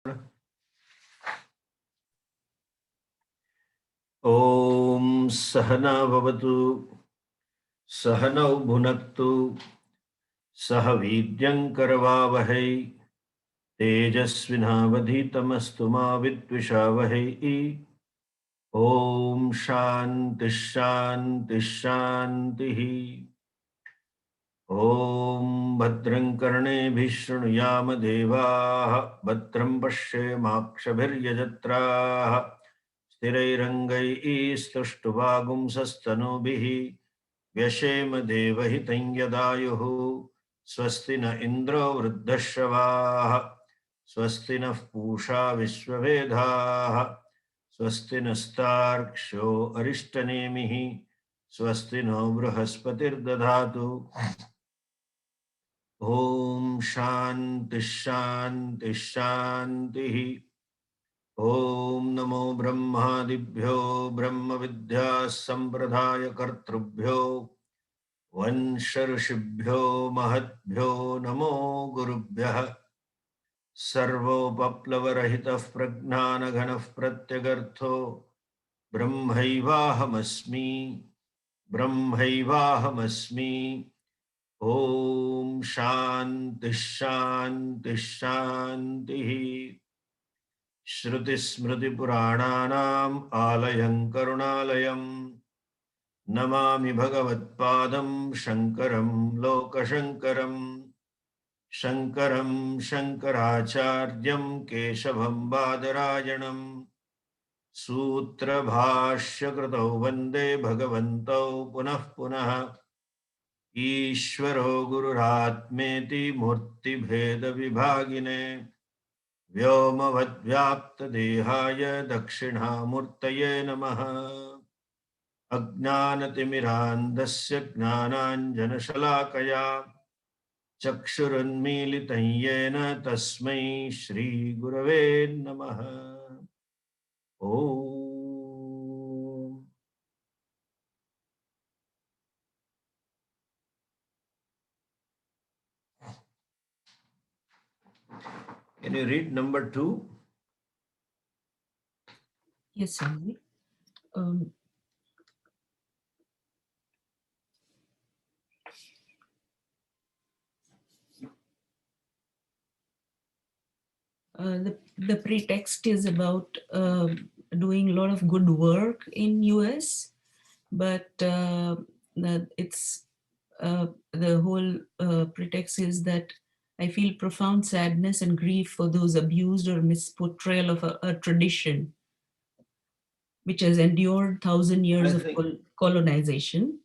ॐ सहना भवतु सहनौ भुनक्तु सह वीर्यं करवावहै तेजस्विनावधीतमस्तु मा विद्विषावहै। ॐ शान्तिः शान्तिः शान्तिः। ॐ भद्रं कर्णेभिः शृणुयाम देवाः भद्रं पश्येमाक्षभिर्यजत्राः स्थिरैरङ्गैस्तुष्टुवागुंसस्तनूभिः व्यशेम देवहितं यदायुः। स्वस्ति न इन्द्रो वृद्धश्रवाः स्वस्ति नः पूषा विश्ववेदाः स्वस्ति नस्तार्क्ष्यो अरिष्टनेमिः स्वस्ति नो बृहस्पतिर्दधातु। ॐ शान्तिः शान्तिः शान्तिः। ॐ नमो ब्रह्मादिभ्यो ब्रह्मविद्याः सम्प्रदायकर्तृभ्यो वंश ऋषिभ्यो महद्भ्यो नमो गुरुभ्यः। सर्वोपप्लवरहितः प्रज्ञानघनः प्रत्यगर्थो ब्रह्मैवाहमस्मि ब्रह्मैवाहमस्मि। ॐ शान्तिः शान्तिः शान्तिः। श्रुतिस्मृतिपुराणानाम् आलयं करुणालयं नमामि भगवत्पादं शङ्करं लोकशङ्करं। शङ्करं शङ्कराचार्यं केशवं बादरायणं सूत्रभाष्यकृतौ वन्दे भगवन्तौ पुनः पुनः। ईश्वरो गुरुरात्मेति मूर्तिभेदविभागिने व्योमवद्व्याप्तदेहाय दक्षिणामूर्तये नमः। अज्ञानतिमिरान्धस्य ज्ञानाञ्जनशलाकया चक्षुरुन्मीलितं येन तस्मै श्रीगुरवे नमः। ॐ Can you read number 2? Yes, Swami. The pretext is about doing a lot of good work in US, but it's the whole pretext is that I feel profound sadness and grief for those abused or misportrayal of a tradition which has endured 1,000 years of colonization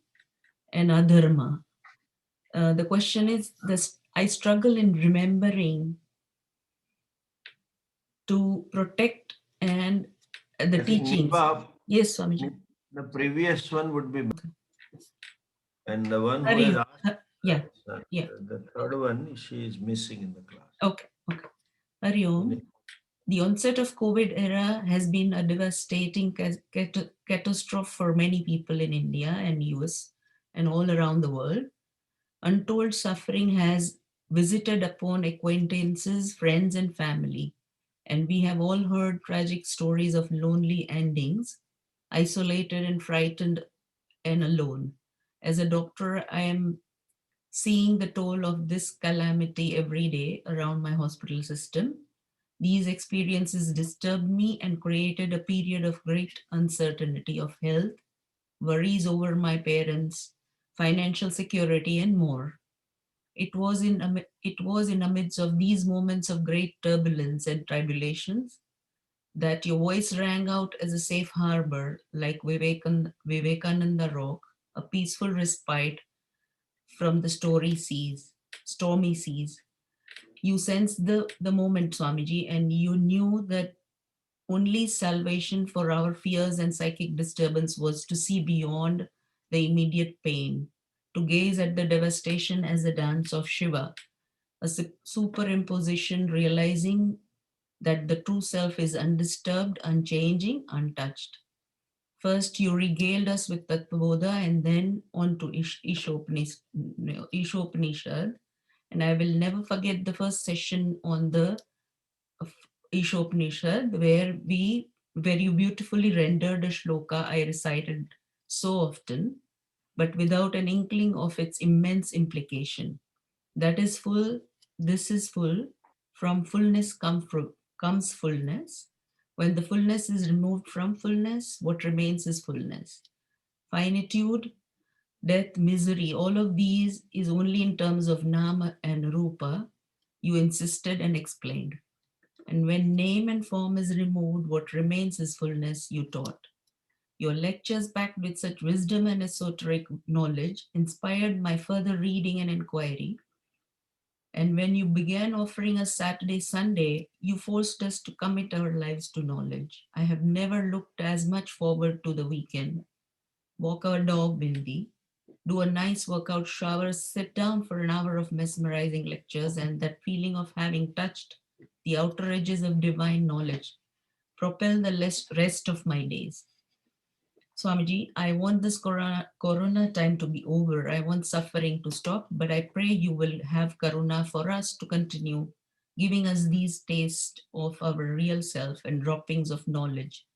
and adharma. The question is this: I struggle in remembering to protect and the teachings. Yes, Swamiji. The previous one would be, and the one who Hari, has asked, yeah. The third one, she is missing in the class. Okay. Hari Om. The onset of COVID era has been a devastating catastrophe for many people in India and US and all around the world. Untold suffering has visited upon acquaintances, friends, and family. And we have all heard tragic stories of lonely endings, isolated and frightened and alone. As a doctor, I am seeing the toll of this calamity every day around my hospital system. These experiences disturbed me and created a period of great uncertainty of health, worries over my parents, financial security, and more. It was in the midst of these moments of great turbulence and tribulations that your voice rang out as a safe harbor, like Vivekananda Rock, a peaceful respite from the stormy seas. You sensed the moment, Swamiji, and you knew that only salvation for our fears and psychic disturbance was to see beyond the immediate pain, to gaze at the devastation as a dance of Shiva, a superimposition realizing that the true self is undisturbed, unchanging, untouched. First, you regaled us with Tattva and then on to Ishopanishad. And I will never forget the first session on the Ishopanishad, where you beautifully rendered a shloka I recited so often, but without an inkling of its immense implication. That is full, this is full, from fullness comes fullness. When the fullness is removed from fullness, what remains is fullness. Finitude, death, misery, all of these is only in terms of nama and rupa, you insisted and explained. And when name and form is removed, what remains is fullness, you taught. Your lectures, packed with such wisdom and esoteric knowledge, inspired my further reading and inquiry. And when you began offering us Saturday, Sunday, you forced us to commit our lives to knowledge. I have never looked as much forward to the weekend. Walk our dog, Bindi, do a nice workout, shower, sit down for an hour of mesmerizing lectures, and that feeling of having touched the outer edges of divine knowledge propel the rest of my days. Swamiji, I want this corona time to be over. I want suffering to stop, but I pray you will have karuna for us to continue giving us these tastes of our real self and droppings of knowledge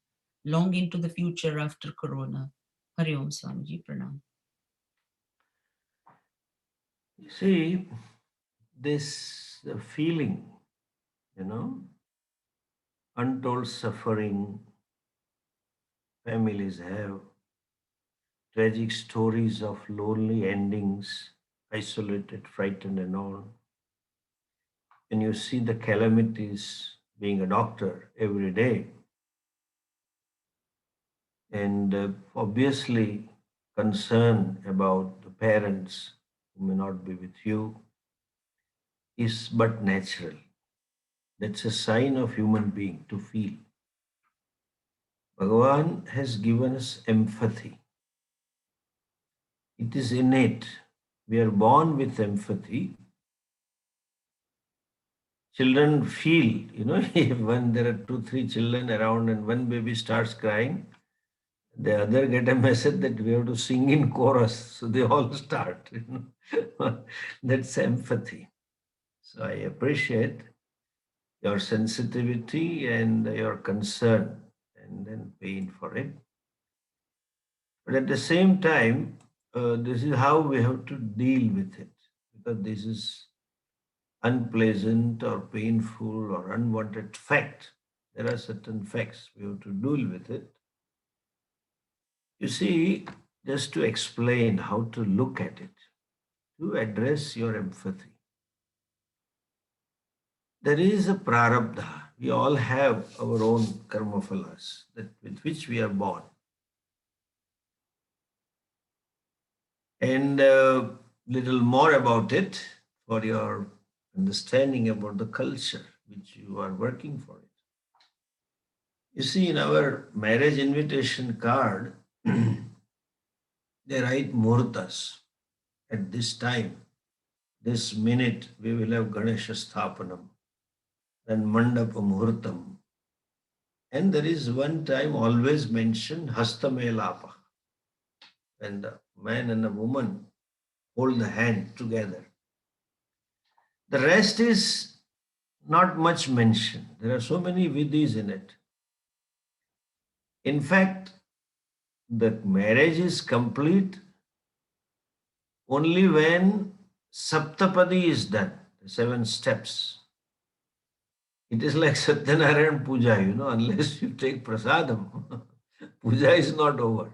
long into the future after corona. Hari Om Swamiji, Pranam. You see, this feeling, you know, untold suffering families have, tragic stories of lonely endings, isolated, frightened, and all. When you see the calamities being a doctor every day, and obviously concern about the parents who may not be with you is but natural. That's a sign of human being to feel. Bhagavan has given us empathy. It is innate. We are born with empathy. Children feel, when there are two, three children around and one baby starts crying, the other get a message that we have to sing in chorus. So they all start. That's empathy. So I appreciate your sensitivity and your concern and then pain for it. But at the same time, this is how we have to deal with it because this is unpleasant or painful or unwanted fact. There are certain facts we have to deal with it. You see, just to explain how to look at it, to address your empathy. There is a prarabdha. We all have our own karma phalas that with which we are born. And little more about it for your understanding about the culture which you are working for it. You see, in our marriage invitation card, they write muhurtas. At this time, this minute, we will have Ganesha Sthapanam, then Mandapa Muhurtam. And there is one time always mentioned Hastamelapa, when the man and the woman hold the hand together. The rest is not much mentioned. There are so many vidhis in it. In fact, the marriage is complete only when Saptapadi is done, the 7 steps. It is like Satyanarayan Puja, unless you take prasadam, puja is not over.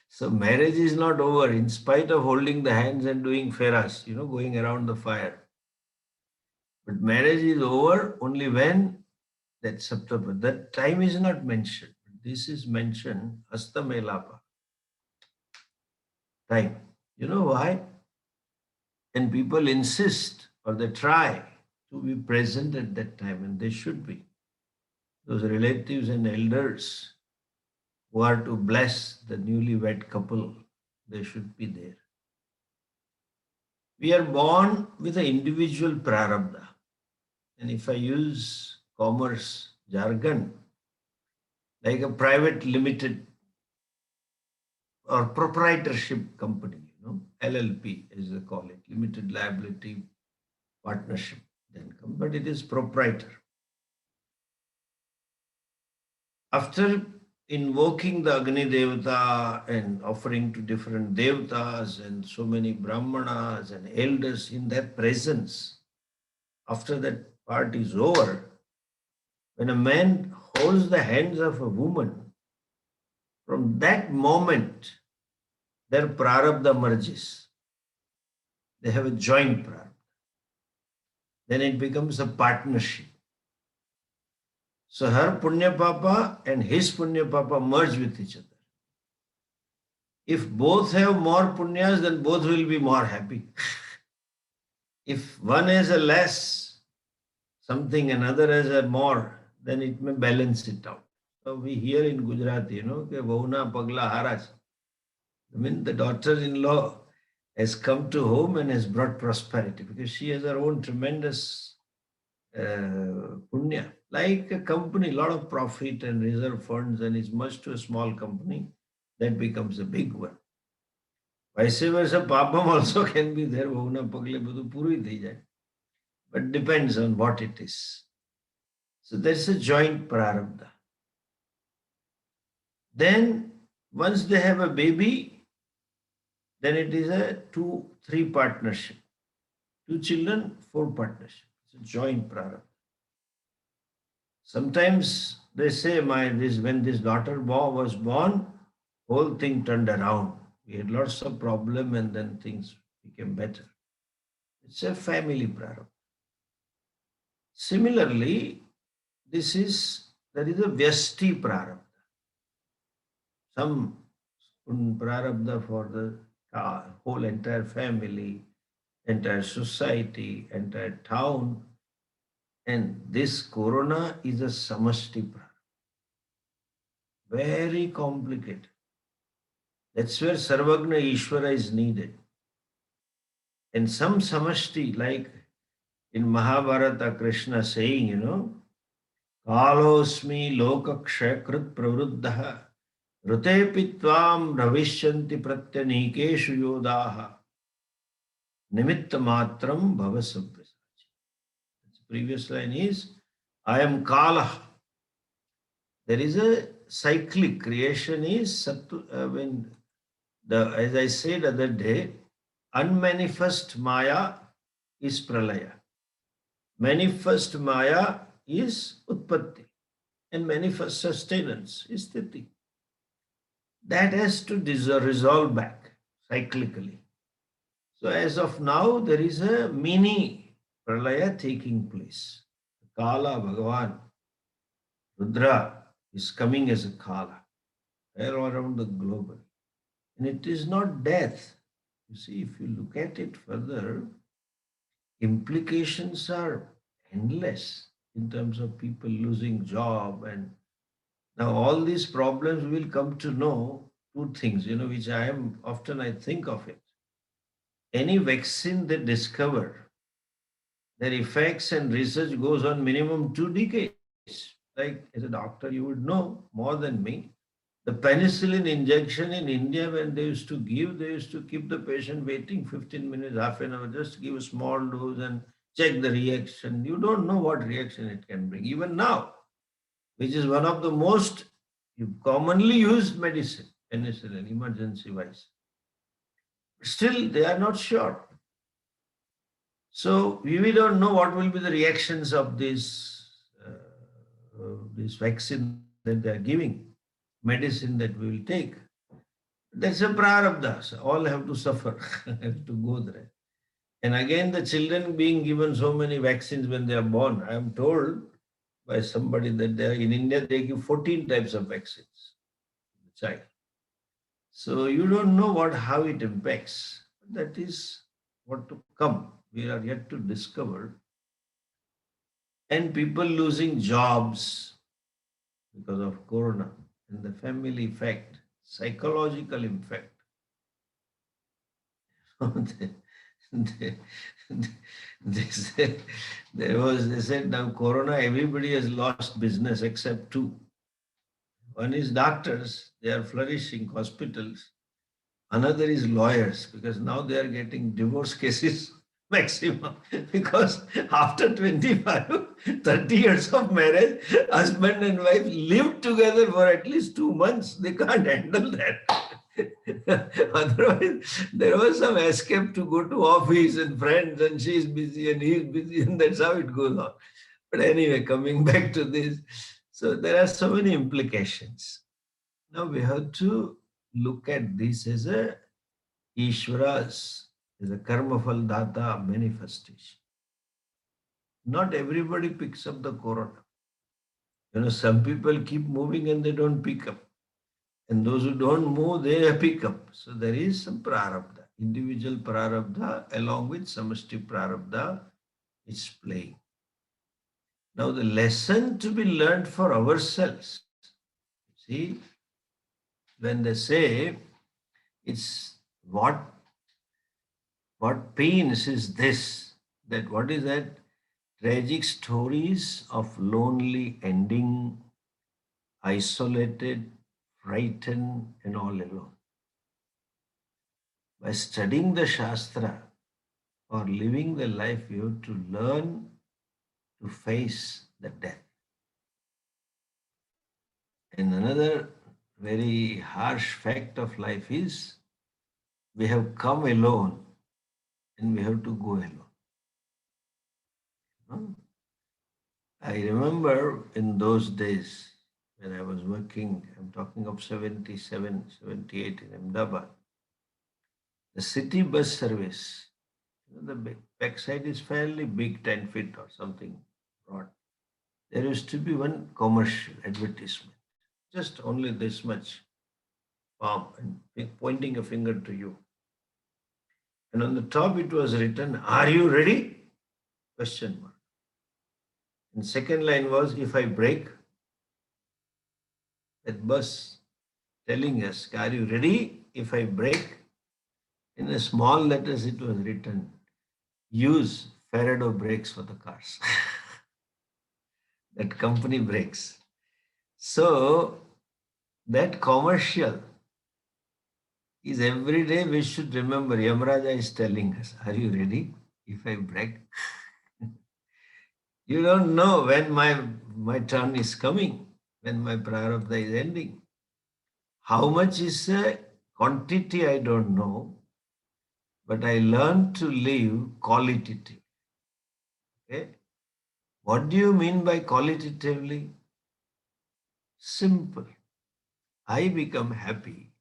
So marriage is not over in spite of holding the hands and doing feras, going around the fire. But marriage is over only when that Saptapadi, that time is not mentioned. This is mentioned Astamelapa time. You know why? And people insist or they try to be present at that time, and they should be. Those relatives and elders who are to bless the newlywed couple, they should be there. We are born with an individual prarabdha. And if I use commerce jargon, like a private limited or proprietorship company, LLP as they call it, limited liability partnership, then come, but it is proprietor. After invoking the Agni Devata and offering to different devatas and so many brahmanas and elders in their presence, after that part is over, when a man holds the hands of a woman, from that moment, their prarabdha merges. They have a joint prarabdha. Then it becomes a partnership. So her Punya Papa and his Punya Papa merge with each other. If both have more Punyas, then both will be more happy. If one has a less something, another has a more, then it may balance it out. So we hear in Gujarati, ke Vauna Pagla Haraj. I mean, the daughter-in-law has come to home and has brought prosperity because she has her own tremendous punya. Like a company, a lot of profit and reserve funds, and is much to a small company, that becomes a big one. Vice versa, papam also can be there. Vauna pagle બધું પૂરું થઈ જાય. But depends on what it is. So there's a joint prarabdha. Then once they have a baby, then it is a 2-3 partnership. 2 children, 4 partnership. It's a joint prarabdha. Sometimes they say when this daughter was born, whole thing turned around. We had lots of problem and then things became better. It's a family prarabdha. Similarly, there is a Vyasti prarabdha. Some prarabdha for the whole entire family, entire society, entire town. And this corona is a samashti prarabdha. Very complicated. That's where Sarvagna Ishvara is needed. And some samashti, like in Mahabharata, Krishna saying, Kalosmi lokakshakrit pravruddha rutepi tvam ravishyanti pratyanikeshu yodaha nimitta matram bhavasabhyasachi. The previous line is, I am Kala. There is a cyclic creation is when as I said other day, unmanifest Maya is Pralaya. Manifest Maya is Utpatti. And manifest sustenance is Sthiti. That has to resolve back cyclically. So as of now, there is a mini Pralaya taking place. Kala Bhagavan, Rudra is coming as a Kala all around the globe. And it is not death. You see, if you look at it further, implications are endless in terms of people losing job. And now all these problems will come to know 2 things, which I think of it. Any vaccine they discover, their effects and research goes on minimum 2 decades. Like as a doctor, you would know more than me. The penicillin injection in India, when they used to keep the patient waiting 15 minutes, half an hour, just give a small dose and check the reaction. You don't know what reaction it can bring. Even now, which is one of the most commonly used medicine, penicillin, emergency wise. Still, they are not sure. So we don't know what will be the reactions of this vaccine that they are giving, medicine that we will take. That's a prarabdha. So all have to suffer, have to go there. And again, the children being given so many vaccines when they are born. I am told by somebody that in India they give 14 types of vaccines to the child. So you don't know how it impacts. That is what to come. We are yet to discover. And people losing jobs because of corona and the family effect, psychological effect. they, they, they said now corona, everybody has lost business except 2. One is doctors, they are flourishing, hospitals. Another is lawyers, because now they are getting divorce cases maximum. Because after 25, 30 years of marriage, husband and wife live together for at least 2 months. They can't handle that. Otherwise, there was some escape to go to office and friends, and she's busy and he's busy, and that's how it goes on. But anyway, coming back to this, so there are so many implications. Now we have to look at this as a Ishvara's, as a karma fal data manifestation. Not everybody picks up the corona. Some people keep moving and they don't pick up. And those who don't move, they pick up. So there is some prarabdha, individual prarabdha along with samashti prarabdha is playing. Now the lesson to be learned for ourselves. See, when they say it's what pains is this, that what is that? Tragic stories of lonely ending, isolated, frightened, and all alone. By studying the Shastra or living the life, you have to learn to face the death. And another very harsh fact of life is we have come alone and we have to go alone. No? I remember in those days when I was working, I'm talking of 77, 78 in Ahmedabad, the city bus service, the backside is fairly big, 10 feet or something broad. There used to be one commercial advertisement, just only this much palm and pointing a finger to you. And on the top it was written, "Are you ready?" Question mark. And second line was, "If I break," that bus telling us, "Are you ready? If I break." In a small letters it was written, "Use Faraday brakes for the cars." That company brakes. So that commercial is every day we should remember. Yamraja is telling us, "Are you ready? If I break." You don't know when my turn is coming, when my prarabdha is ending. How much is a quantity, I don't know, but I learned to live qualitatively. Okay? What do you mean by qualitatively? Simple. I become happy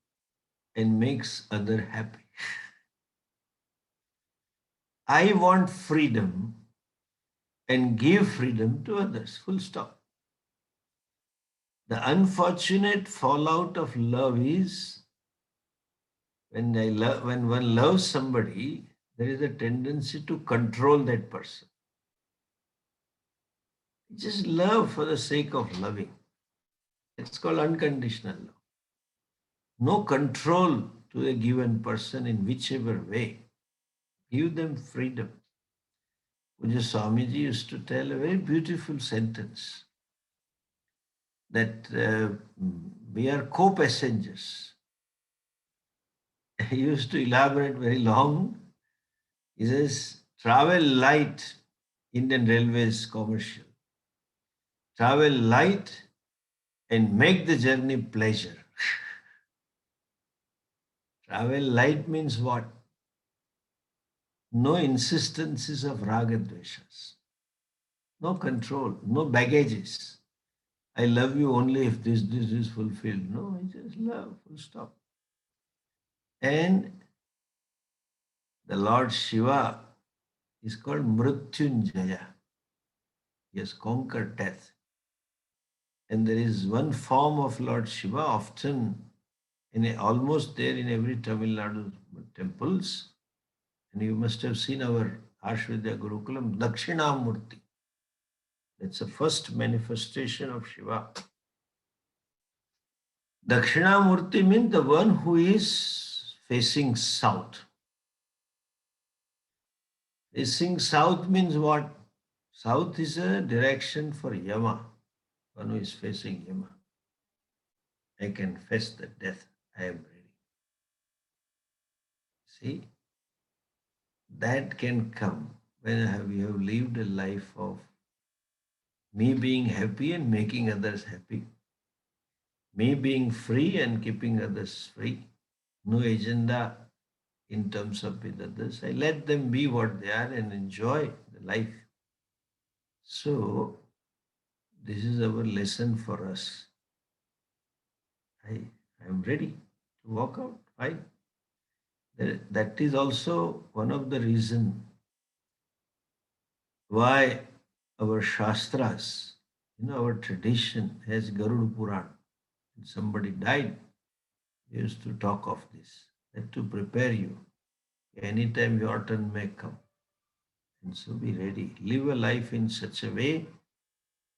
and makes other happy. I want freedom and give freedom to others. Full stop. The unfortunate fallout of love is when one loves somebody, there is a tendency to control that person. Just love for the sake of loving. It's called unconditional love. No control to a given person in whichever way. Give them freedom. Puja Swamiji used to tell a very beautiful sentence that we are co-passengers. He used to elaborate very long. He says, travel light, Indian Railways commercial. Travel light and make the journey pleasure. Travel light means what? No insistences of raga dveshas. No control, no baggages. I love you only if this is fulfilled. No, I just love, full stop. And the Lord Shiva is called Mrityunjaya. He has conquered death. And there is one form of Lord Shiva, often almost there in every Tamil Nadu temples. And you must have seen our Ashvidya Gurukulam, Dakshinamurti. That's the first manifestation of Shiva. Dakshinamurti means the one who is facing south. Facing south means what? South is a direction for Yama, one who is facing Yama. I can face the death. I am ready. See? that can come when you have lived a life of me being happy and making others happy, me being free and keeping others free, no agenda in terms of with others. I let them be what they are and enjoy the life. So, this is our lesson for us. I am ready to walk out. Fine. That is also one of the reasons why our Shastras, our tradition has Garuda Puran. When somebody died, they used to talk of this, that to prepare you. Anytime your turn may come. And so be ready. Live a life in such a way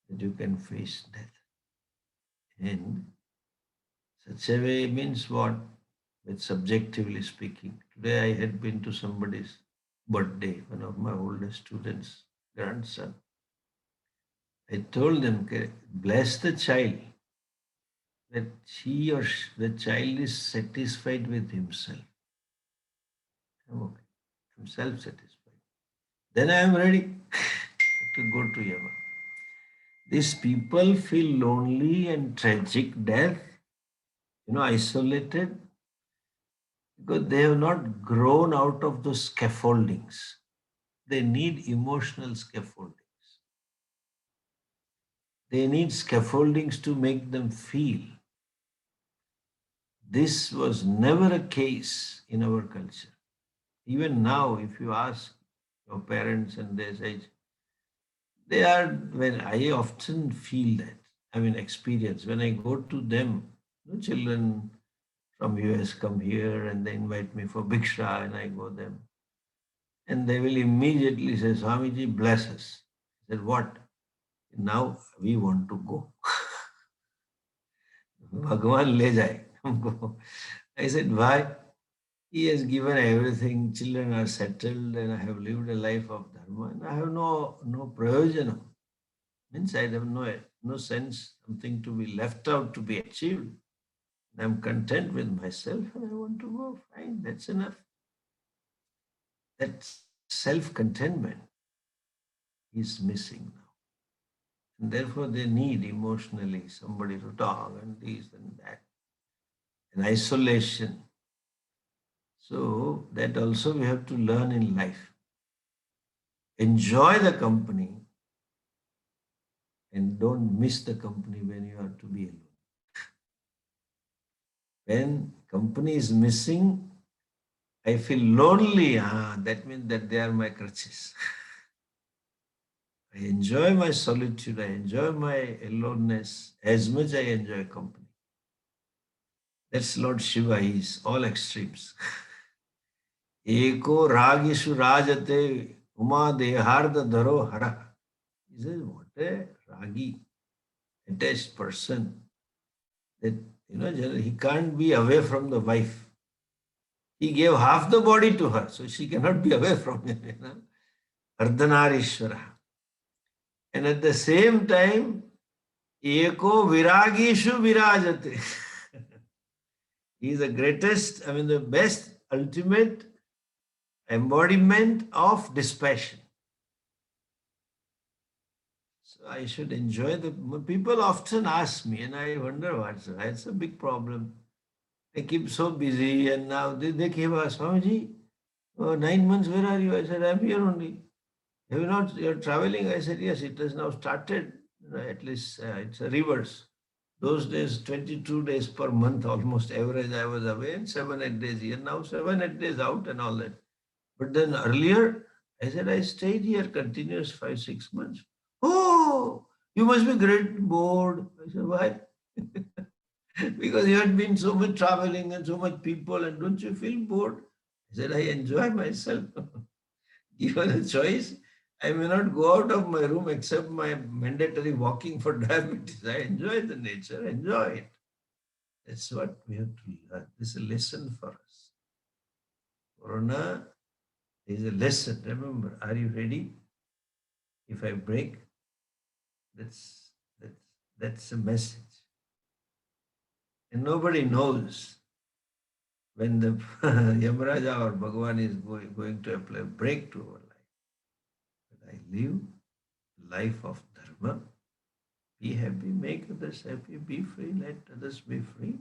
that you can face death. And such a way means what? With subjectively speaking. Today I had been to somebody's birthday, one of my oldest students' grandson. I told them, "Okay, bless the child that the child is satisfied with himself. I'm okay. I'm self-satisfied. Then I am ready to go to Yama. These people feel lonely and tragic death, isolated, because they have not grown out of those scaffoldings. They need emotional scaffoldings. They need scaffoldings to make them feel. This was never a case in our culture. Even now, if you ask your parents and they say, when I often feel that, experience, when I go to them, children from US come here and they invite me for Bhiksha and I go them. And they will immediately say, Swamiji, bless us. I said, what? Now we want to go. Bhagwan le jaye humko. I said, why? He has given everything. Children are settled and I have lived a life of dharma. And I have no prayojanam. Means I have no sense, something to be left out to be achieved. I'm content with myself and I want to go. Fine, that's enough. That self-contentment is missing now. And therefore they need emotionally somebody to talk and this and that. And isolation. So that also we have to learn in life. Enjoy the company and don't miss the company when you are to be alone. When company is missing, I feel lonely. That means that they are my crutches. I enjoy my solitude. I enjoy my aloneness as much I enjoy company. That's Lord Shiva. He's all extremes. Eko ragishu rajate uma deharda dharo hara. He says, what a ragi, attached person. That, he can't be away from the wife. He gave half the body to her, so she cannot be away from him. Ardhanarishwara. And at the same time, Eko viragishu virajate. He is the greatest, the best, ultimate embodiment of dispassion. So I should enjoy the. People often ask me, and I wonder what's that. It's a big problem. I keep so busy, and now they keep asking, Swamiji, 9 months, where are you? I said, I'm here only. Have you not, you're traveling? I said, yes, it has now started. At least it's a reverse. Those days, 22 days per month, almost average, I was away, and 7, 8 days here. Now 7, 8 days out and all that. But then earlier, I said, I stayed here continuous 5, 6 months. Oh, you must be great bored. I said, why? Because you had been so much traveling and so much people, and don't you feel bored? I said, I enjoy myself. Given a choice, I may not go out of my room except my mandatory walking for diabetes. I enjoy the nature, enjoy it. That's what we have to learn. This is a lesson for us. Corona is a lesson. Remember, are you ready? If I break, that's that's that's a message. And nobody knows when the Yamaraja or Bhagavan is going to apply break to our life. But I live the life of dharma. Be happy, make others happy, be free, let others be free,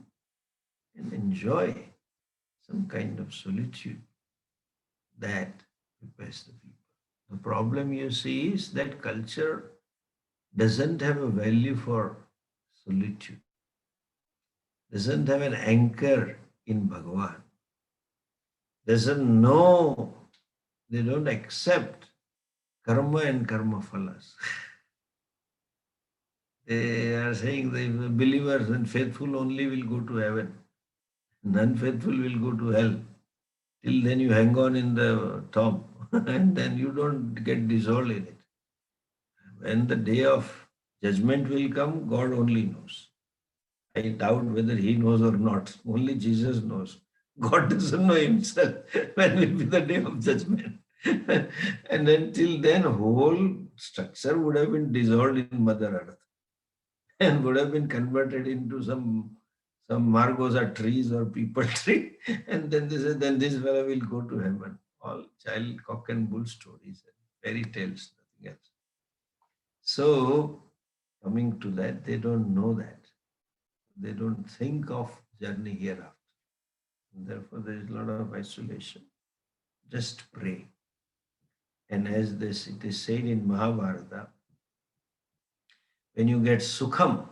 and enjoy some kind of solitude that prepares the people. The problem you see is that culture doesn't have a value for solitude, doesn't have an anchor in Bhagavan, doesn't know, they don't accept karma and karma phalas. They are saying the believers and faithful only will go to heaven, non-faithful will go to hell. Till then you hang on in the tomb and then you don't get dissolved in it. When the day of judgment will come, God only knows. I doubt whether he knows or not. Only Jesus knows. God doesn't know himself when will be the day of judgment. And until then, whole structure would have been dissolved in Mother Earth and would have been converted into some margosa trees or people tree. And then they say, then this fellow will go to heaven. All child cock and bull stories and fairy tales, nothing else. So coming to that, they don't know that. They don't think of journey hereafter. And therefore, there is a lot of isolation. Just pray. And as this it is said in Mahabharata, when you get sukham,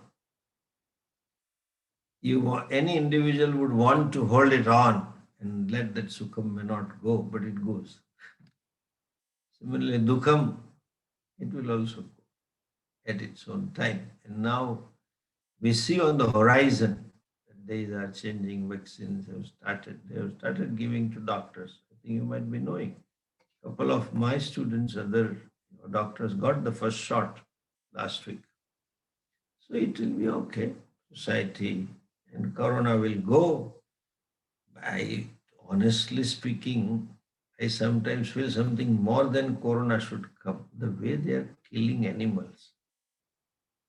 any individual would want to hold it on and let that sukham may not go, but it goes. Similarly, dukham, it will also go at its own time. And now we see on the horizon that days are changing, vaccines have started. They have started giving to doctors. I think you might be knowing. A couple of my students, other doctors, got the first shot last week. So it will be okay. Society and corona will go. I honestly speaking, I sometimes feel something more than corona should come. The way they are killing animals,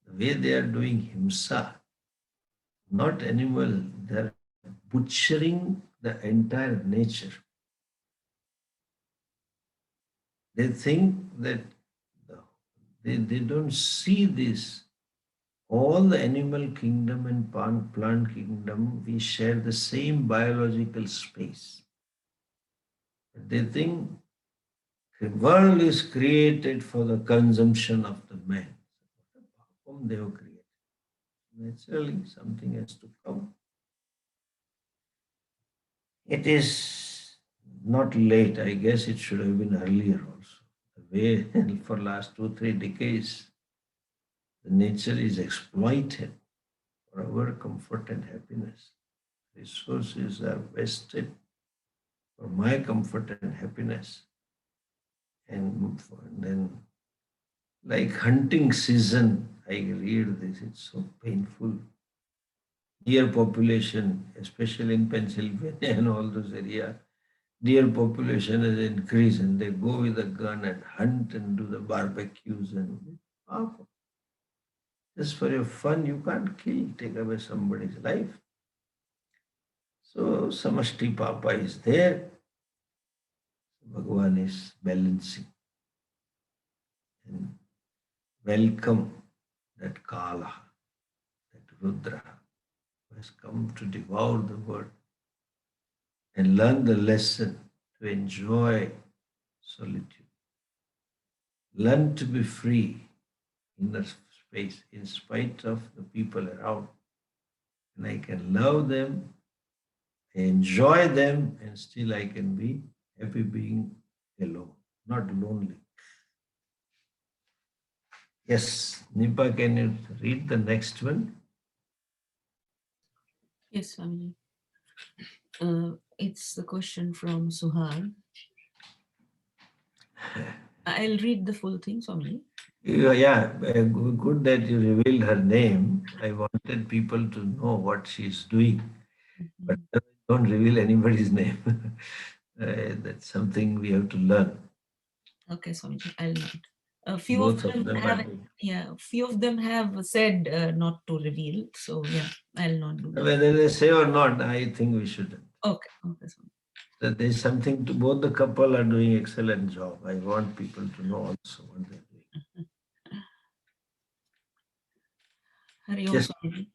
the way they are doing himsa, not animal, they are butchering the entire nature. They think that they don't see this. All the animal kingdom and plant kingdom, we share the same biological space. But they think the world is created for the consumption of the man. Whom they have created. Naturally, something has to come. It is not late. I guess it should have been earlier also. The way for last 2, 3 decades, the nature is exploited for our comfort and happiness. Resources are wasted for my comfort and happiness. And then, like hunting season, I read this, it's so painful. Deer population, especially in Pennsylvania and all those areas, deer population has increased and they go with a gun and hunt and do the barbecues and powerful. Just for your fun, you can't kill, take away somebody's life. So Samashti Papa is there. Bhagavan is balancing and welcome that Kala, that Rudra who has come to devour the world and learn the lesson to enjoy solitude. Learn to be free in the space in spite of the people around. And I can love them, enjoy them, and still I can be happy being alone, not lonely. Yes, Nipa, can you read the next one? Yes, Swamiji. It's the question from Suhal. I'll read the full thing, Swamiji. Yeah, good that you revealed her name. I wanted people to know what she's doing, but don't reveal anybody's name. That's something we have to learn. Okay, Swamiji, I'll not. A few of Both of them them are have, doing. yeah, few of them have said not to reveal. So yeah, I'll not do that. Whether they say or not, I think we shouldn't. Okay, okay, so That there is something to both the couple are doing excellent job. I want people to know also what they're doing. Hari Om Yes. Swamiji.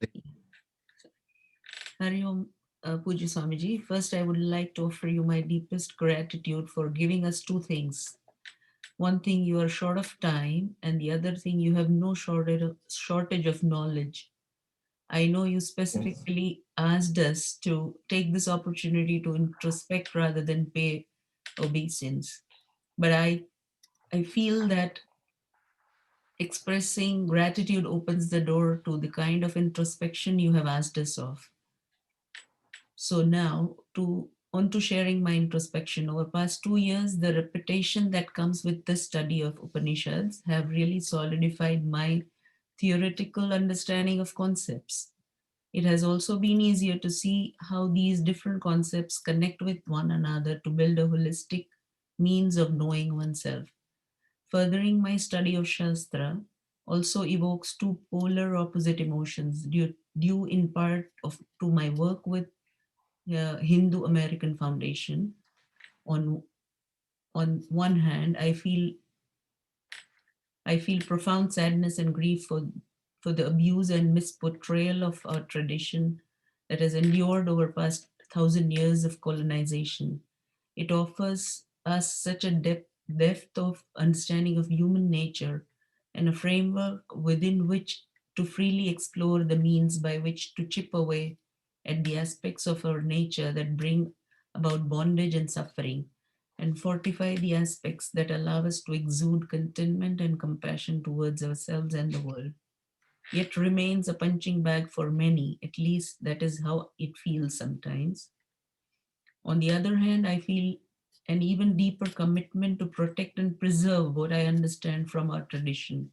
Hari Om Puji Swamiji. First, I would like to offer you my deepest gratitude for giving us two things. One thing, you are short of time, and the other thing, you have no shortage of knowledge. I know you Yes. specifically asked us to take this opportunity to introspect rather than pay obeisance. But I feel that expressing gratitude opens the door to the kind of introspection you have asked us of. So now to on to sharing my introspection. Over past 2 years, the repetition that comes with the study of Upanishads have really solidified my theoretical understanding of concepts. It has also been easier to see how these different concepts connect with one another to build a holistic means of knowing oneself. Furthering my study of Shastra also evokes two polar opposite emotions due in part to my work with Hindu American Foundation. On on one hand, I feel profound sadness and grief for the abuse and misportrayal of our tradition that has endured over past 1,000 years of colonization. It offers us such a depth of understanding of human nature and a framework within which to freely explore the means by which to chip away at the aspects of our nature that bring about bondage and suffering, and fortify the aspects that allow us to exude contentment and compassion towards ourselves and the world. Yet remains a punching bag for many, at least that is how it feels sometimes. On the other hand, I feel an even deeper commitment to protect and preserve what I understand from our tradition,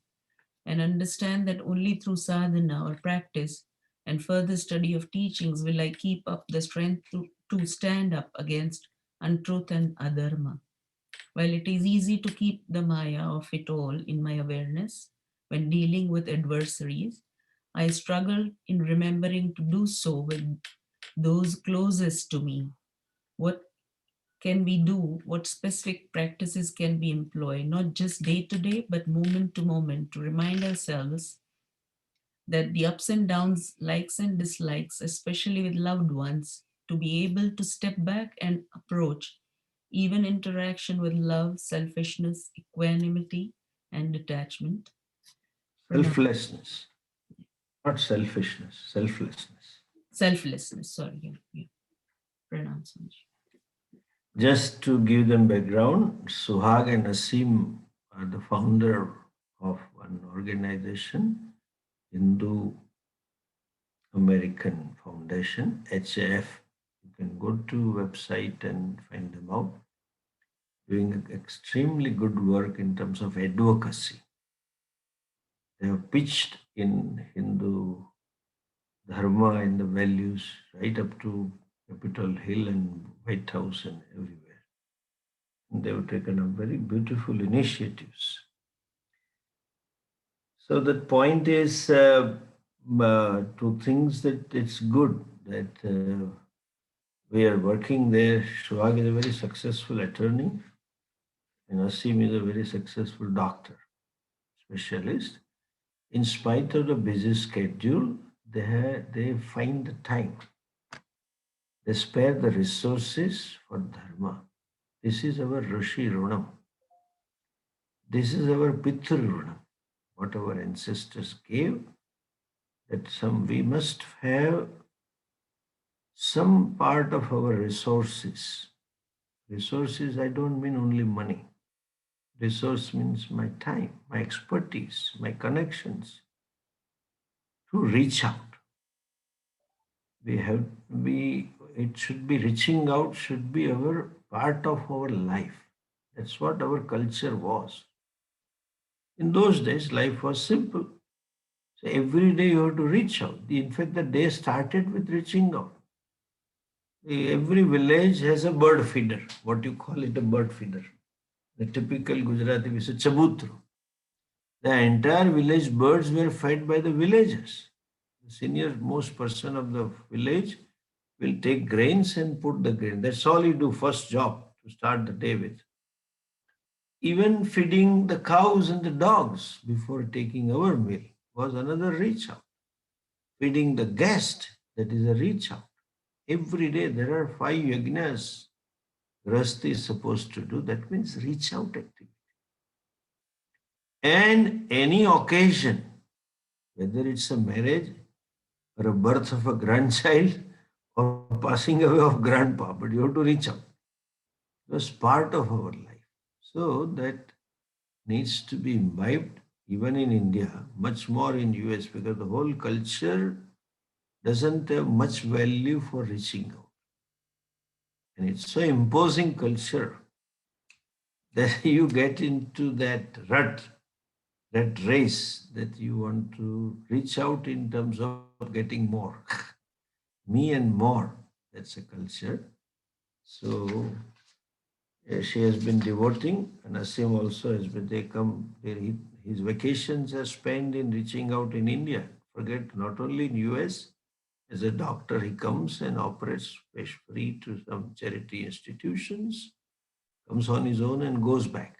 and understand that only through sadhana or practice and further study of teachings will I keep up the strength to stand up against untruth and adharma. While it is easy to keep the Maya of it all in my awareness when dealing with adversaries, I struggle in remembering to do so with those closest to me. What can we do? What specific practices can be employed, not just day to day, but moment to moment, to remind ourselves that the ups and downs, likes and dislikes, especially with loved ones, to be able to step back and approach even interaction with love, selfishness, equanimity, and detachment. Pranam. Selflessness, not selfishness, selflessness. Selflessness, sorry. Yeah, yeah. Pranam, Sanjay. Just to give them background, Suhag and Asim are the founder of one organization, Hindu American Foundation, HAF. You can go to website and find them out. Doing extremely good work in terms of advocacy. They have pitched in Hindu dharma and the values right up to Capitol Hill and White House and everywhere. And they have taken up very beautiful initiatives. So the point is two things that it's good that we are working there. Shwag is a very successful attorney, and Asim is a very successful doctor, specialist. In spite of the busy schedule, they find the time. They spare the resources for dharma. This is our Rishi Runam. This is our Pitru Runam. What our ancestors gave, that some we must have some part of our resources. Resources, I don't mean only money. Resource means my time, my expertise, my connections to reach out. We it should be reaching out, should be our part of our life. That's what our culture was. In those days, life was simple. So every day you have to reach out. In fact, the day started with reaching out. Every village has a bird feeder. What you call it, a bird feeder. The typical Gujarati, we say chabutro. The entire village birds were fed by the villagers. The senior most person of the village will take grains and put the grain. That's all you do, first job to start the day with. Even feeding the cows and the dogs before taking our meal was another reach out. Feeding the guest, that is a reach out. Every day there are 5 yajnas Grahastha is supposed to do. That means reach out activity. And any occasion, whether it's a marriage or a birth of a grandchild or passing away of grandpa, but you have to reach out. It was part of our life. So that needs to be imbibed even in India, much more in US because the whole culture doesn't have much value for reaching out. And it's so imposing culture that you get into that rut, that race that you want to reach out in terms of getting more. Me and more. That's a culture. So she has been devoting, and Asim also has been. They come. His vacations are spent in reaching out in India. Forget not only in US. As a doctor, he comes and operates free to some charity institutions. Comes on his own and goes back,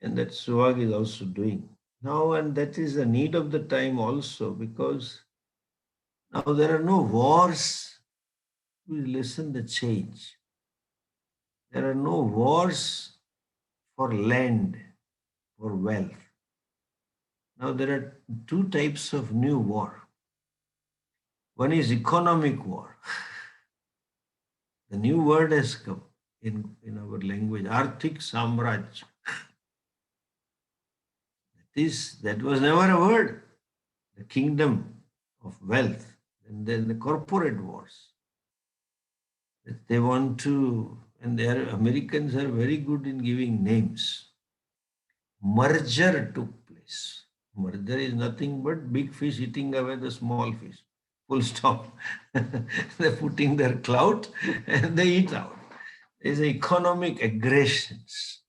and that Suhag is also doing now. And that is the need of the time also because now there are no wars. We listen the change. There are no wars for land, for wealth. Now there are two types of new war. One is economic war. The new word has come in our language, Arthik Samraj. That was never a word. The kingdom of wealth. And then the corporate wars. That they want to, and their Americans are very good in giving names. Merger took place. Merger is nothing but big fish eating away the small fish. Full stop. They're putting their clout and they eat out. There's economic aggressions.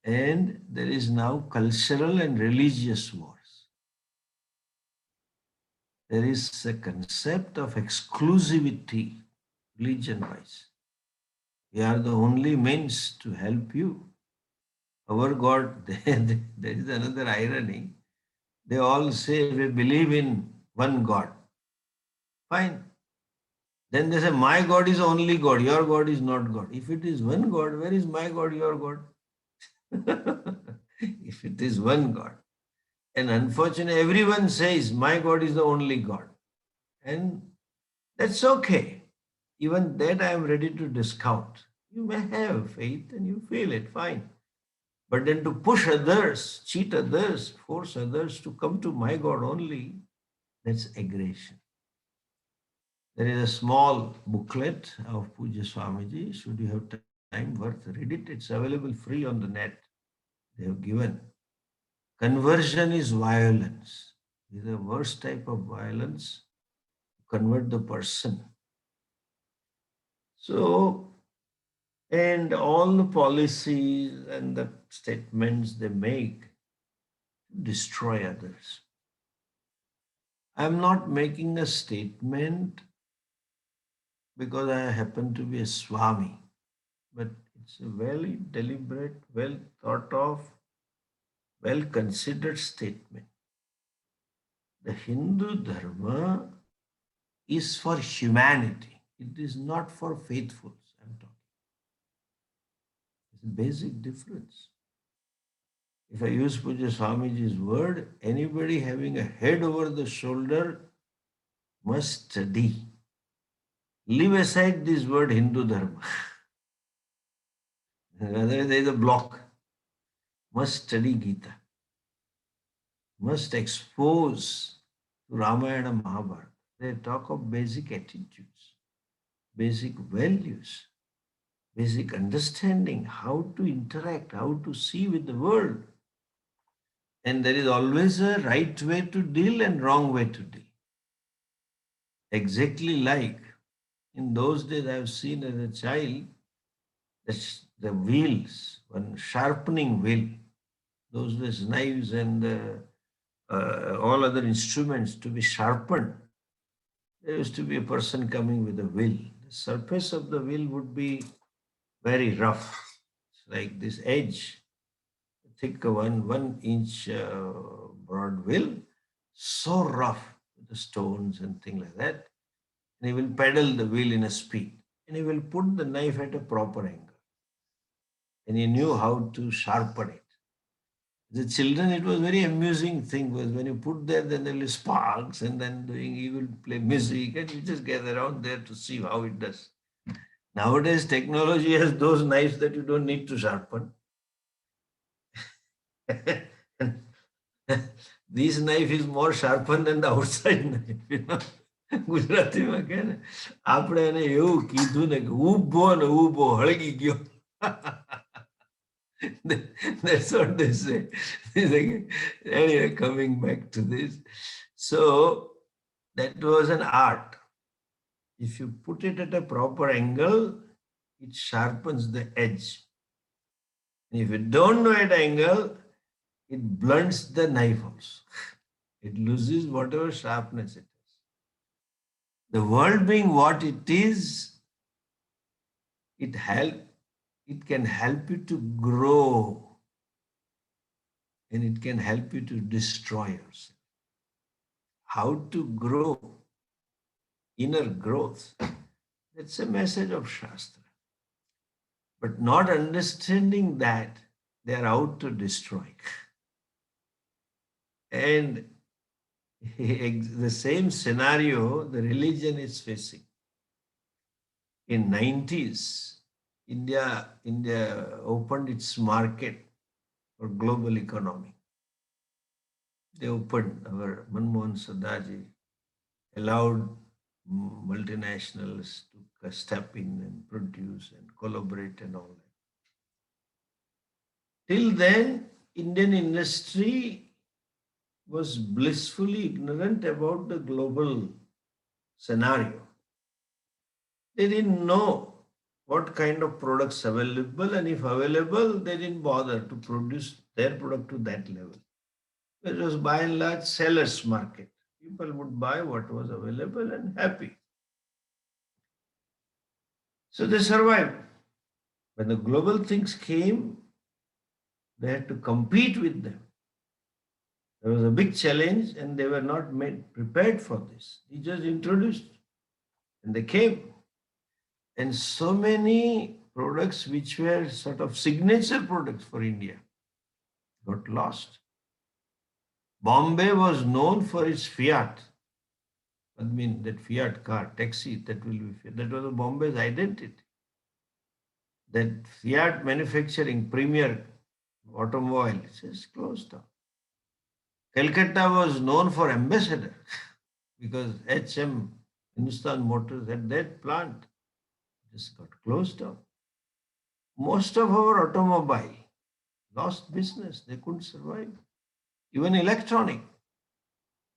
And there is now cultural and religious wars. There is a concept of exclusivity, religion wise. We are the only means to help you. Our God, there is another irony. They all say we believe in one God. Fine. Then they say, my God is only God, your God is not God. If it is one God, where is my God, your God? If it is one God. And unfortunately, everyone says, my God is the only God. And that's okay. Even that I am ready to discount. You may have faith and you feel it, fine. But then to push others, cheat others, force others to come to my God only, that's aggression. There is a small booklet of Puja Swamiji. Should you have time, worth read it. It's available free on the net. They have given. Conversion is violence. It is the worst type of violence to convert the person. So, and all the policies and the statements they make destroy others. I'm not making a statement because I happen to be a Swami, but it's a very deliberate, well thought of, well considered statement. The Hindu Dharma is for humanity, it is not for faithfuls. I'm talking. It's a basic difference. If I use Puja Swamiji's word, anybody having a head over the shoulder must study. Leave aside this word Hindu Dharma. Otherwise, there is a block. Must study Gita. Must expose to Ramayana Mahabharata. They talk of basic attitudes, basic values, basic understanding, how to interact, how to see with the world. And there is always a right way to deal and wrong way to deal. Exactly like in those days I have seen as a child, the wheels, one sharpening wheel. those days knives and all other instruments to be sharpened, there used to be a person coming with a will. The surface of the will would be very rough. It's like this edge, thick one inch broad will, so rough with the stones and things like that. And he will pedal the wheel in a speed. And he will put the knife at a proper angle. And he knew how to sharpen it. The children, it was very amusing thing was when you put there, then there will be sparks, and then doing he will play music, and you just gather around there to see how it does. Nowadays, technology has those knives that you don't need to sharpen. This knife is more sharpened than the outside knife. ગુજરાતીમાં કહે ને આપણે એને એવું કીધું ને કે ઊભો ને ઊભો હળગી ગયો. That's what they say. Anyway, coming back to this. So that was an art. If you put it at a proper angle, it sharpens the edge. And if you don't know at angle, it blunts the knife also. It loses whatever sharpness it has. The world being what it is, it can help you to grow, and it can help you to destroy yourself. How to grow, inner growth, that's a message of Shastra. But not understanding that, they are out to destroy. And the same scenario the religion is facing. In 90s, India opened its market for global economy. They opened, our Manmohan Sadaji allowed multinationals to step in and produce and collaborate and all that. Till then, Indian industry was blissfully ignorant about the global scenario. They didn't know what kind of products available, and if available, they didn't bother to produce their product to that level. It was by and large seller's market. People would buy what was available and happy. So they survived. When the global things came, they had to compete with them. There was a big challenge, and they were not prepared for this. He just introduced, and they came. And so many products which were sort of signature products for India got lost. Bombay was known for its Fiat. I mean, that Fiat car, taxi, that was Bombay's identity. That Fiat manufacturing, premier automobile, just closed down. Calcutta was known for Ambassador because HM, Hindustan Motors, had that plant. Just got closed down. Most of our automobile lost business. They couldn't survive. Even electronic,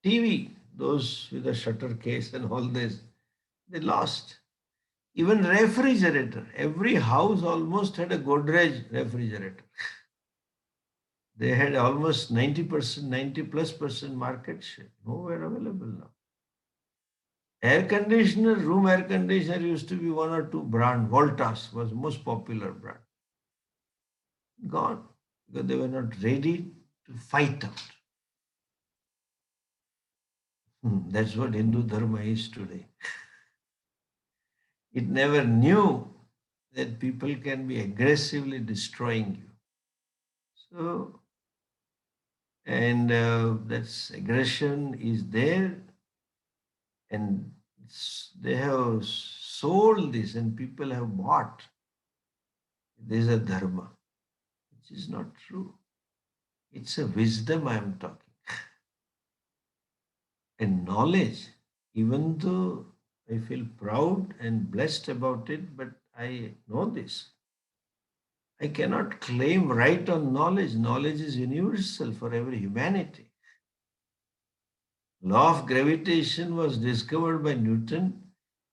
TV, those with a shutter case and all this, they lost. Even refrigerator, every house almost had a Godrej refrigerator. They had almost 90%, 90+% market share. Nowhere available now. Air conditioner, room air conditioner used to be one or two brand. Voltas was most popular brand. Gone because they were not ready to fight out. That's what Hindu Dharma is today. It never knew that people can be aggressively destroying you. So, and that's aggression is there, and they have sold this, and people have bought. There's a dharma, which is not true. It's a wisdom I am talking. And knowledge, even though I feel proud and blessed about it, but I know this. I cannot claim right on knowledge. Knowledge is universal for every humanity. Law of gravitation was discovered by Newton,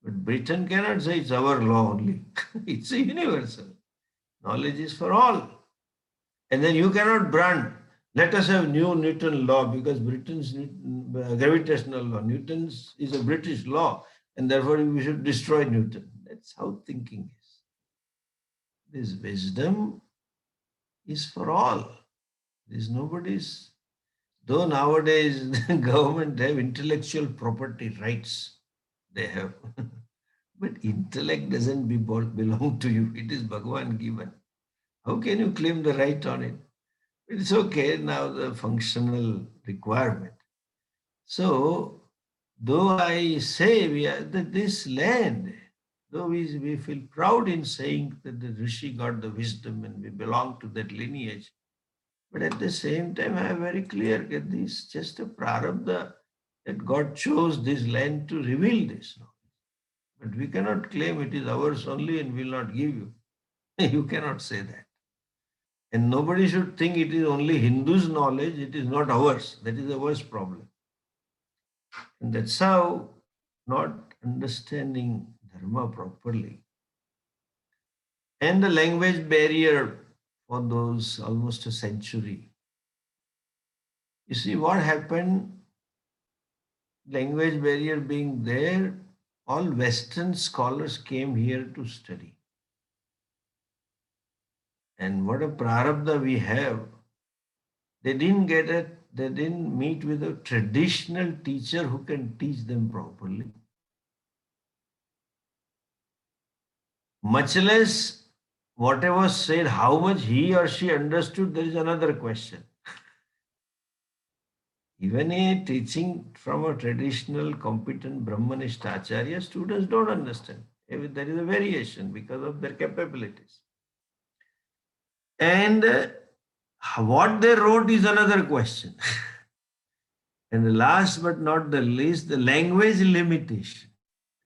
but Britain cannot say it's our law only. It's a universal. Knowledge is for all. And then you cannot brand. Let us have new Newton law because Britain's gravitational law. Newton's is a British law, and therefore we should destroy Newton. That's how thinking is. This wisdom is for all. There's nobody's. Though nowadays the government have intellectual property rights, they have. But intellect doesn't belong to you. It is Bhagavan given. How can you claim the right on it? It's okay now, the functional requirement. So, though I say that this land, though we feel proud in saying that the Rishi got the wisdom and we belong to that lineage, but at the same time, I am very clear that this is just a prarabdha that God chose this land to reveal this. But we cannot claim it is ours only and will not give you. You cannot say that. And nobody should think it is only Hindus' knowledge, it is not ours. That is the worst problem. And that's how not understanding Dharma properly. And the language barrier for those almost a century. You see what happened, language barrier being there, all Western scholars came here to study. And what a prarabdha we have, they didn't meet with a traditional teacher who can teach them properly. Much less whatever said, how much he or she understood, there is another question. Even a teaching from a traditional, competent Brahmanist acharya, students don't understand. There is a variation because of their capabilities. And what they wrote is another question. And the last but not the least, the language limitation.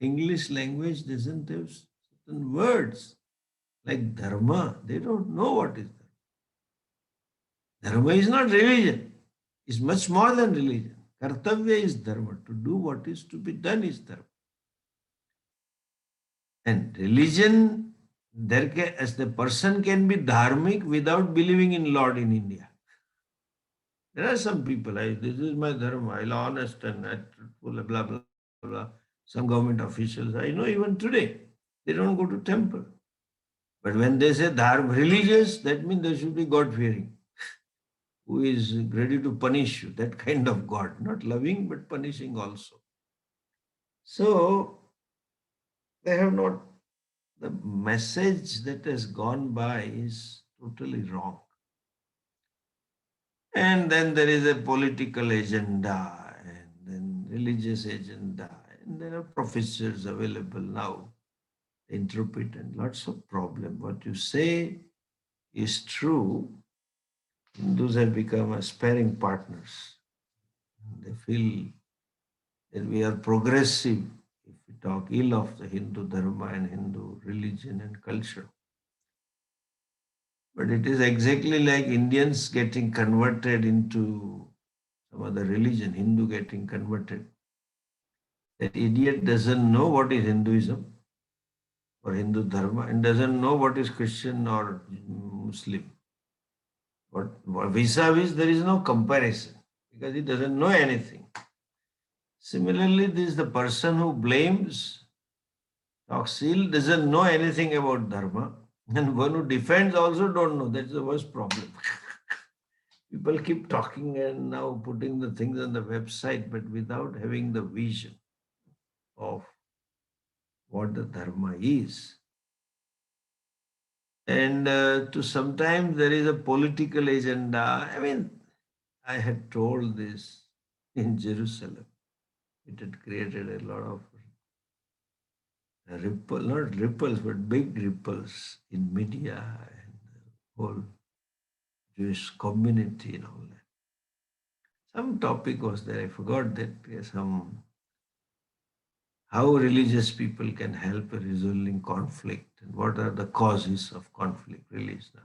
English language doesn't have certain words like dharma. They don't know what is dharma. Dharma is not religion. It's much more than religion. Kartavya is dharma. To do what is to be done is dharma. And religion, as the person can be dharmic without believing in Lord in India. There are some people, this is my dharma, I'll honest and truthful, blah, blah, blah. Some government officials, I know even today, they don't go to temple. But when they say dharma, religious, that means there should be God-fearing, who is ready to punish you, that kind of God, not loving, but punishing also. So, they have not, the message that has gone by is totally wrong. And then there is a political agenda, and then religious agenda, and there are professors available now, interpret, and lots of problem. What you say is true. Hindus have become a sparring partners. They feel that we are progressive if we talk ill of the Hindu dharma and Hindu religion and culture. But it is exactly like Indians getting converted into some other religion, Hindu getting converted. That idiot doesn't know what is Hinduism or Hindu dharma and doesn't know what is Christian or Muslim. But vis-a-vis, there is no comparison because he doesn't know anything. Similarly, this is the person who blames, talks ill, doesn't know anything about dharma, and one who defends also don't know. That's the worst problem. People keep talking and now putting the things on the website, but without having the vision of what the dharma is. And to sometimes there is a political agenda. I mean, I had told this in Jerusalem. It had created a lot of not ripples, but big ripples in media and the whole Jewish community and all that. Some topic was there, I forgot that, some how religious people can help resolving conflict and what are the causes of conflict, religion.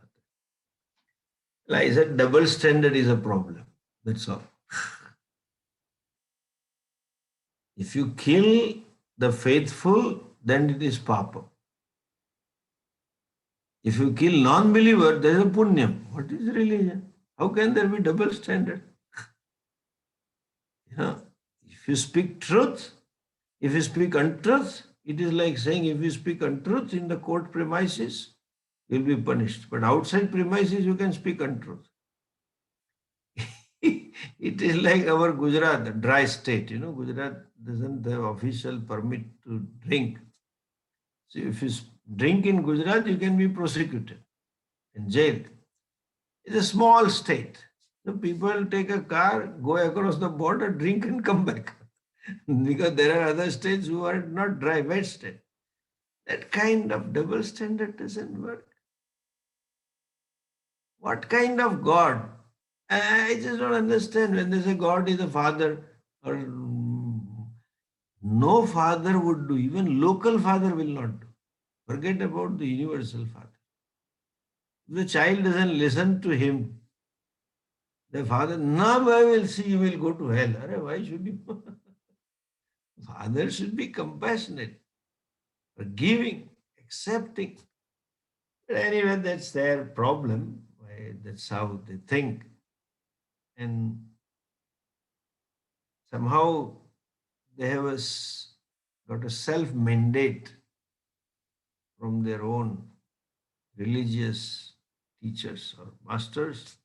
Like I said, double standard is a problem. That's all. If you kill the faithful, then it is papa. If you kill non-believer, there is a punyam. What is religion? How can there be double standard? You know, if you speak truth, if you speak untruth, it is like saying if you speak untruth in the court premises, you'll be punished. But outside premises, you can speak untruth. It is like our Gujarat, the dry state. Gujarat doesn't have official permit to drink. So if you drink in Gujarat, you can be prosecuted and jailed. It's a small state. So people take a car, go across the border, drink and come back. Because there are other states who are not dry, wet state. That kind of double standard doesn't work. What kind of God? I just don't understand when they say God is a father, or no father would do, even local father will not do. Forget about the universal father. If the child doesn't listen to him, the father, now I will see you will go to hell. Why should you? Father should be compassionate, forgiving, accepting. But anyway, that's their problem. That's how they think. And somehow they have got a self mandate from their own religious teachers or masters.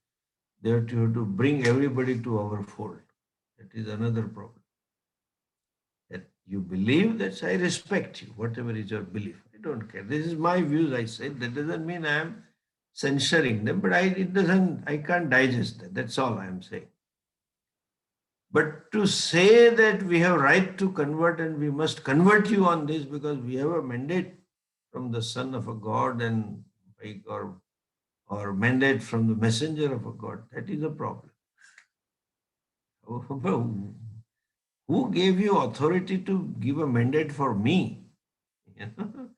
They have to bring everybody to our fold. That is another problem. That you believe, that I respect you, whatever is your belief. I don't care. This is my views, I said. That doesn't mean I am censoring them, but I can't digest that. That's all I am saying. But to say that we have right to convert and we must convert you on this because we have a mandate from the son of a god and or mandate from the messenger of a god, that is a problem. Who gave you authority to give a mandate for me? You know?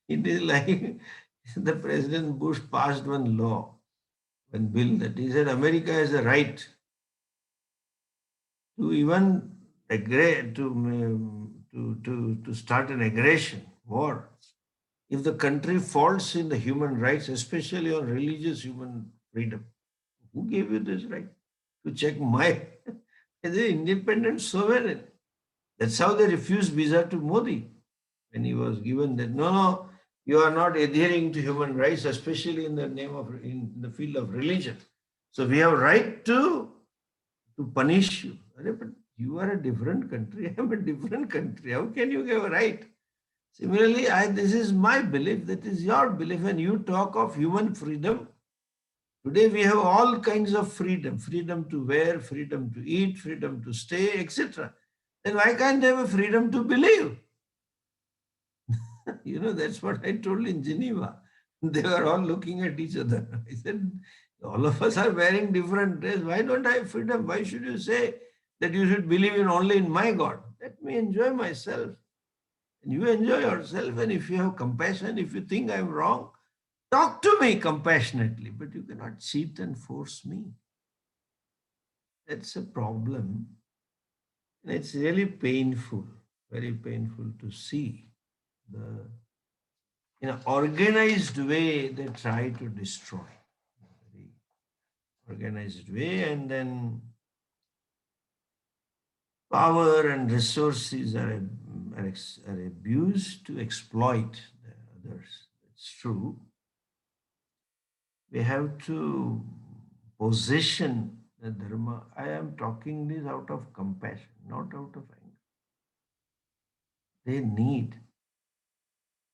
It is like the President Bush passed one law, one bill that he said America has a right to even agree to start an aggression war if the country faults in the human rights, especially on religious human freedom. Who gave you this right to check my as an independent sovereign? That's how they refused visa to Modi when he was given that. No, no, you are not adhering to human rights, especially in the name of in the field of religion. So we have right to punish you. But you are a different country. I am a different country. How can you give a right? Similarly, this is my belief, that is your belief. When you talk of human freedom, today we have all kinds of freedom, freedom to wear, freedom to eat, freedom to stay, etc. Then why can't I have a freedom to believe? That's what I told in Geneva. They were all looking at each other. I said, all of us are wearing different dress. Why don't I have freedom? Why should you say that you should believe in only in my God? Let me enjoy myself. And you enjoy yourself. And if you have compassion, if you think I'm wrong, talk to me compassionately. But you cannot cheat and force me. That's a problem. And it's really painful, very painful to see the in an organized way they try to destroy. Very organized way, and then power and resources are abused to exploit the others. It's true. We have to position the dharma. I am talking this out of compassion, not out of anger. They need.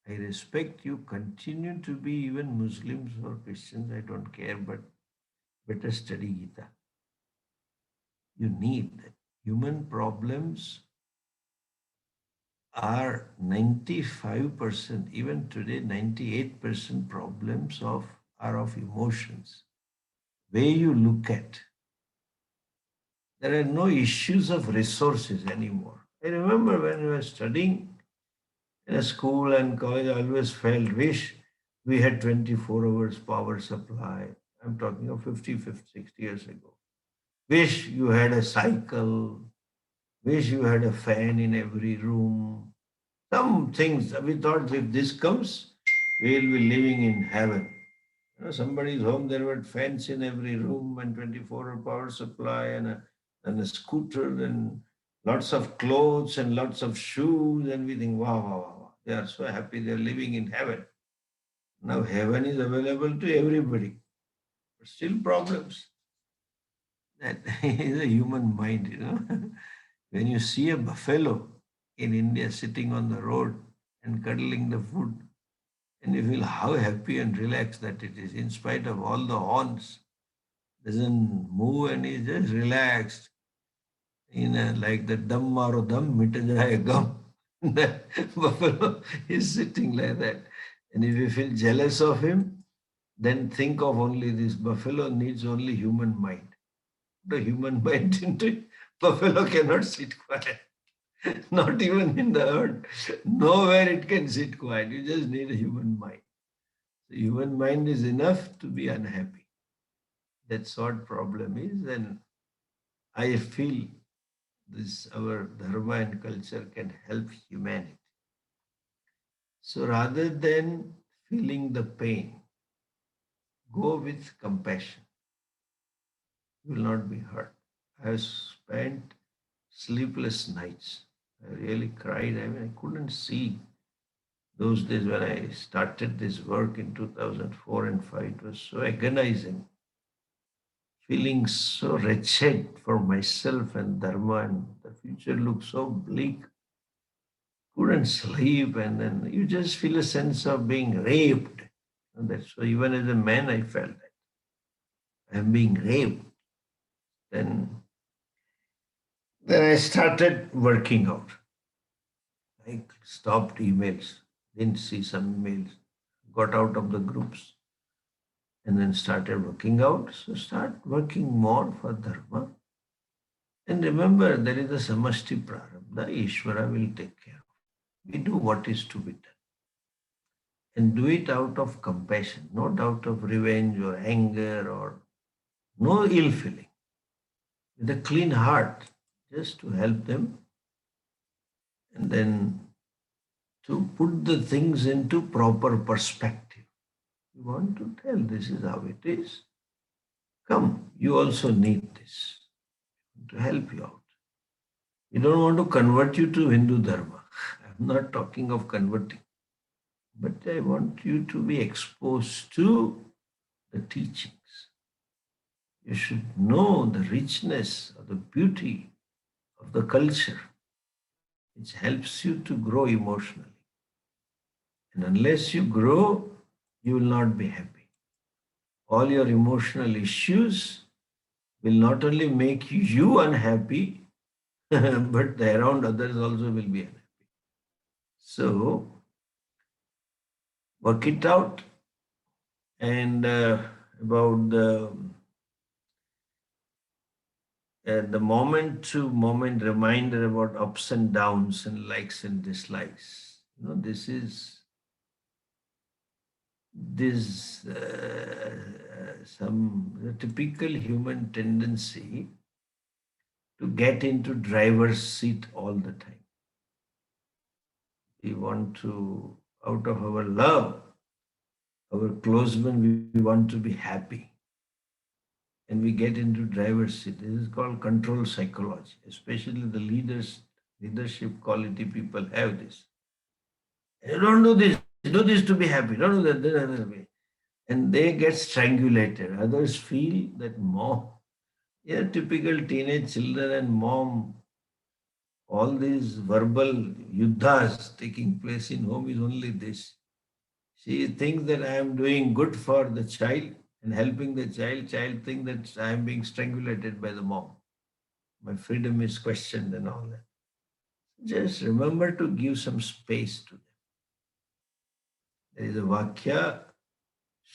I respect you. Continue to be even Muslims or Christians. I don't care, but better study Gita. You need that. Human problems are 95%, even today, 98% problems are of emotions. Way you look at. There are no issues of resources anymore. I remember when we were studying in a school and college, I always felt, wish we had 24 hours power supply. I'm talking of 60 years ago. Wish you had a cycle. Wish you had a fan in every room. Some things we thought if this comes, we'll be living in heaven. Somebody's home, there were fans in every room and 24-hour power supply and a scooter and lots of clothes and lots of shoes and we think, wow, wow, wow, wow. They are so happy they're living in heaven. Now heaven is available to everybody, but still problems. That is a human mind. When you see a buffalo in India sitting on the road and cuddling the food, and you feel how happy and relaxed that it is, in spite of all the horns, doesn't move and is just relaxed, like the dum maro dum, mit jaye gum. The buffalo is sitting like that. And if you feel jealous of him, then think of only this buffalo needs only human mind. The human mind into it, buffalo cannot sit quiet. Not even in the earth. Nowhere it can sit quiet. You just need a human mind. The human mind is enough to be unhappy. That's what problem is. And I feel this our dharma and culture can help humanity. So rather than feeling the pain, go with compassion. You will not be hurt. I have spent sleepless nights. I really cried. I mean, I couldn't see those days when I started this work in 2004 and 5. It was so agonizing, feeling so wretched for myself and Dharma, and the future looked so bleak. Couldn't sleep, and then you just feel a sense of being raped. And that's why even as a man, I felt that I'm being raped. Then I started working out. I stopped emails, didn't see some emails, got out of the groups, and then started working out. So start working more for Dharma. And remember, there is a samashti prarabdha, Ishvara will take care of. We do what is to be done. And do it out of compassion, not out of revenge or anger or no ill feeling. With a clean heart, just to help them and then to put the things into proper perspective. You want to tell this is how it is. Come, you also need this to help you out. We don't want to convert you to Hindu Dharma. I'm not talking of converting, but I want you to be exposed to the teachings. You should know the richness or the beauty of the culture, which helps you to grow emotionally. And unless you grow, you will not be happy. All your emotional issues will not only make you unhappy, but the around others also will be unhappy. So work it out. And about the moment to moment reminder about ups and downs and likes and dislikes. This is this some typical human tendency to get into driver's seat all the time. We want to, out of our love, our close one, we want to be happy. And we get into driver's seat. This is called control psychology. Especially the leadership quality people have this. You don't do this to be happy, don't do that, the other way. And they get strangulated. Others feel that mom, typical teenage children and mom, all these verbal yuddhas taking place in home is only this. She thinks that I am doing good for the child and helping the child. Child thinks that I am being strangulated by the mom. My freedom is questioned and all that. Just remember to give some space to them. There is a vakya,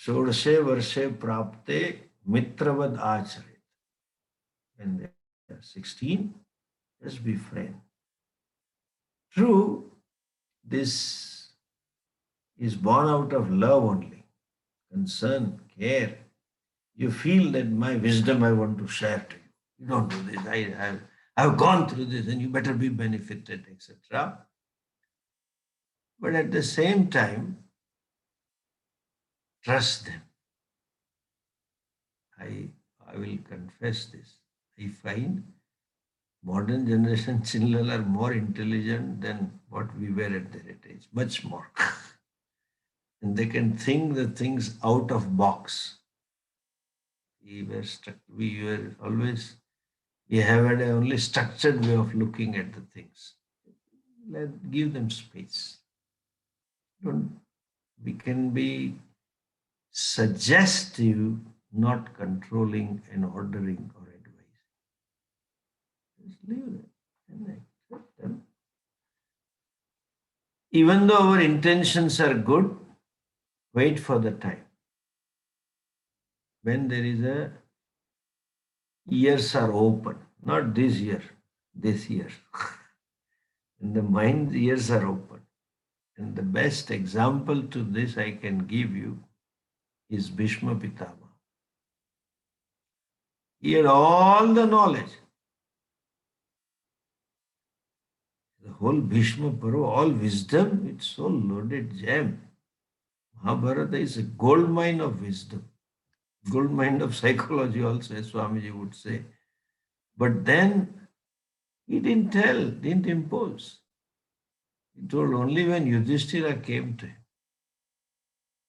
Shodashe Varshe Prapte Mitravad Acharit. When they are 16, just be friend. True, this is born out of love only, concern, care. You feel that my wisdom I want to share to you. You don't do this. I've gone through this and you better be benefited, etc. But at the same time, trust them. I, I will confess this. I find modern generation children are more intelligent than what we were at their age, much more. And they can think the things out of box. We were always, we have had a only structured way of looking at the things. Give them space. Don't, we can be suggestive, not controlling and ordering or advising. Just leave them and accept them. Even though our intentions are good, wait for the time when there is a ears are open, not this year, this year. And the mind's ears are open. And the best example to this I can give you is Bhishma Pitama. He had all the knowledge. The whole Bhishma Parva, all wisdom, it's so loaded gem. Mahabharata is a gold mine of wisdom, gold mine of psychology also, as Swamiji would say. But then he didn't tell, didn't impose. He told only when Yudhishthira came to him,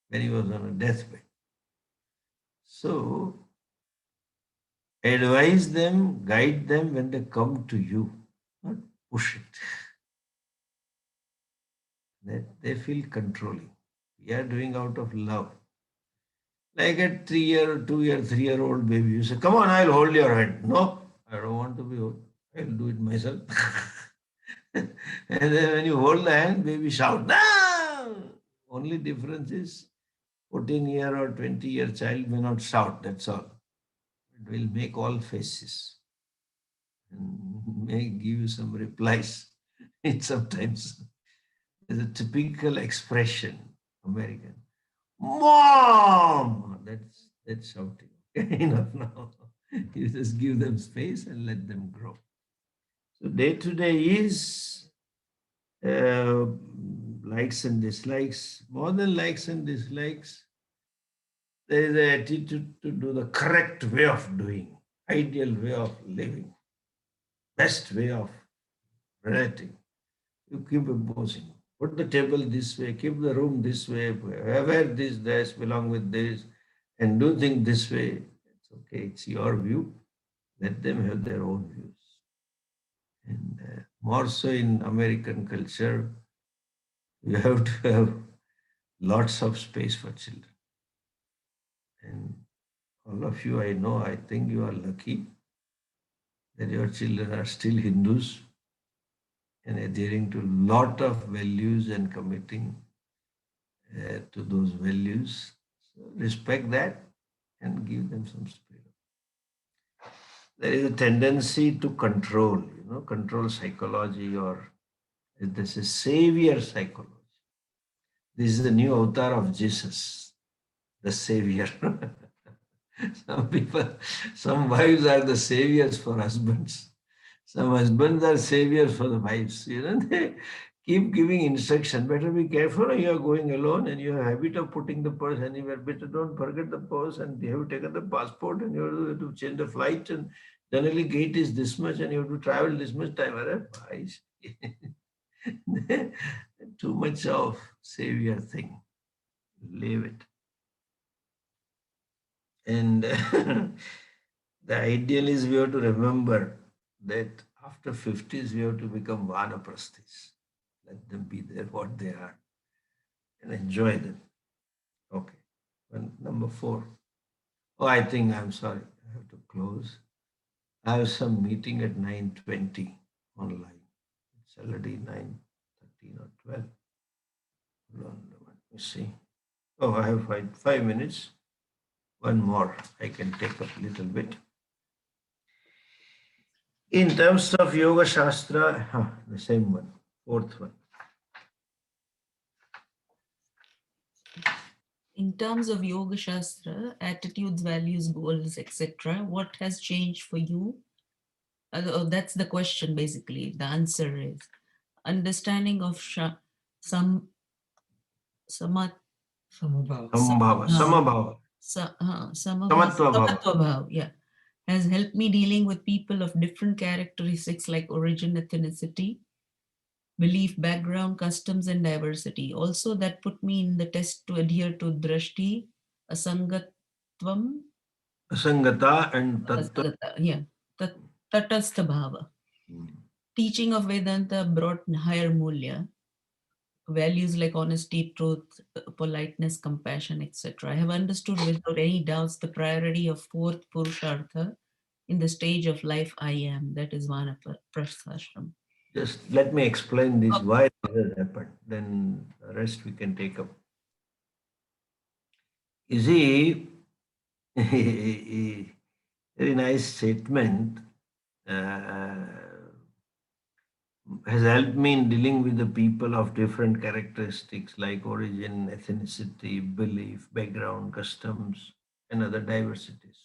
when he was on a deathbed. So, advise them, guide them when they come to you, not push it. That they feel controlling. We are doing out of love. Like a 3-year, 2-year, 3-year-old baby, you say, come on, I'll hold your hand. No, I don't want to be held. I'll do it myself. And then when you hold the hand, baby shout, no! Only difference is 14-year or 20-year child may not shout, that's all. It will make all faces and may give you some replies. It sometimes is a typical expression, American. Mom! That's shouting. Enough now. You just give them space and let them grow. So day to day is uh, likes and dislikes. More than likes and dislikes, there is an attitude to do the correct way of doing, ideal way of living, best way of relating. You keep imposing. Put the table this way, keep the room this way, wear this belong with this, and do things this way. It's okay, it's your view. Let them have their own views. And more so in American culture, you have to have lots of space for children. And all of you, I know, I think you are lucky that your children are still Hindus and adhering to lot of values and committing to those values. So respect that and give them some spirit. There is a tendency to control, control psychology, or this is savior psychology. This is the new avatar of Jesus, the savior. Some people, some wives are the saviors for husbands. Some husbands are saviors for the wives. They keep giving instruction. Better be careful. You are going alone and you have a habit of putting the purse anywhere. Better don't forget the purse, and you have taken the passport and you have to change the flight, and generally gate is this much and you have to travel this much time. Too much of savior thing. Leave it. And the ideal is we have to remember that after 50s, we have to become vanaprasthis. Let them be there, what they are, and enjoy them. Okay. Number 4. Oh, I think I'm sorry. I have to close. I have some meeting at 9:20 online. It's already 9:13 or 12. Hold on, let me see. Oh, I have 5 minutes. One more. I can take up a little bit. In terms of Yoga Shastra, the same one, 4th one. In terms of Yoga Shastra, attitudes, values, goals, etc., what has changed for you? That's the question, basically. The answer is understanding of some samat Samabhava. Samatva Bhava. Samatva Bhav, yeah, has helped me dealing with people of different characteristics like origin, ethnicity, belief, background, customs, and diversity. Also, that put me in the test to adhere to drashti, asangatvam, Asangata and Tattva. yeah, tatastha bhava. Teaching of Vedanta brought higher mulya, values like honesty, truth, politeness, compassion, etc. I have understood without any doubts the priority of fourth Purushartha in the stage of life I am, that is Vanaprasthashram. Just let me explain this, Okay. why this has happened. Then the rest we can take up. You see, a very nice statement has helped me in dealing with the people of different characteristics like origin, ethnicity, belief, background, customs, and other diversities.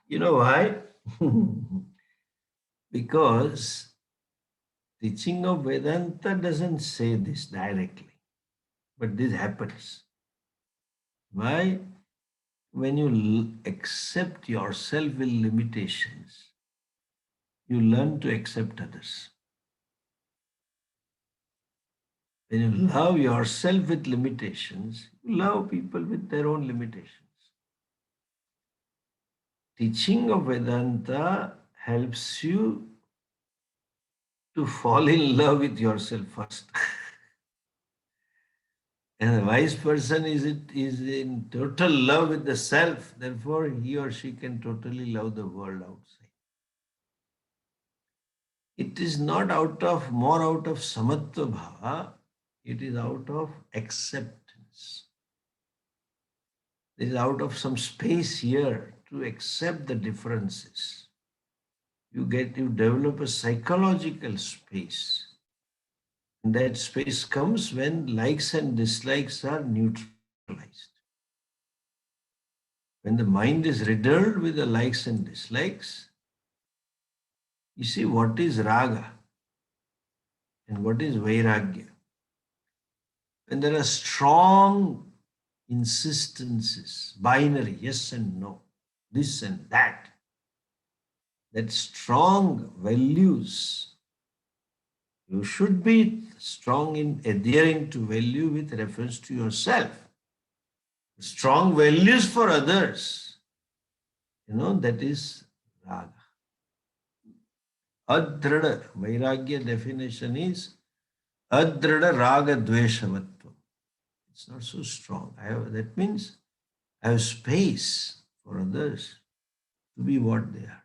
You know why? Because teaching of Vedanta doesn't say this directly, but this happens. Why? When you accept yourself with limitations, you learn to accept others. When you love yourself with limitations, you love people with their own limitations. Teaching of Vedanta helps you to fall in love with yourself first. And a wise person is in total love with the self, therefore he or she can totally love the world outside. It is not out of samatva bhava, it is out of acceptance. It is out of some space here to accept the differences. You develop a psychological space. And that space comes when likes and dislikes are neutralized. When the mind is riddled with the likes and dislikes, you see what is raga and what is vairagya. When there are strong insistences, binary, yes and no, this and that strong values, you should be strong in adhering to value with reference to yourself. Strong values for others, that is raga. Adhrada, vairagya definition is adhrada raga dveshavatva. It's not so strong. That means I have space for others to be what they are.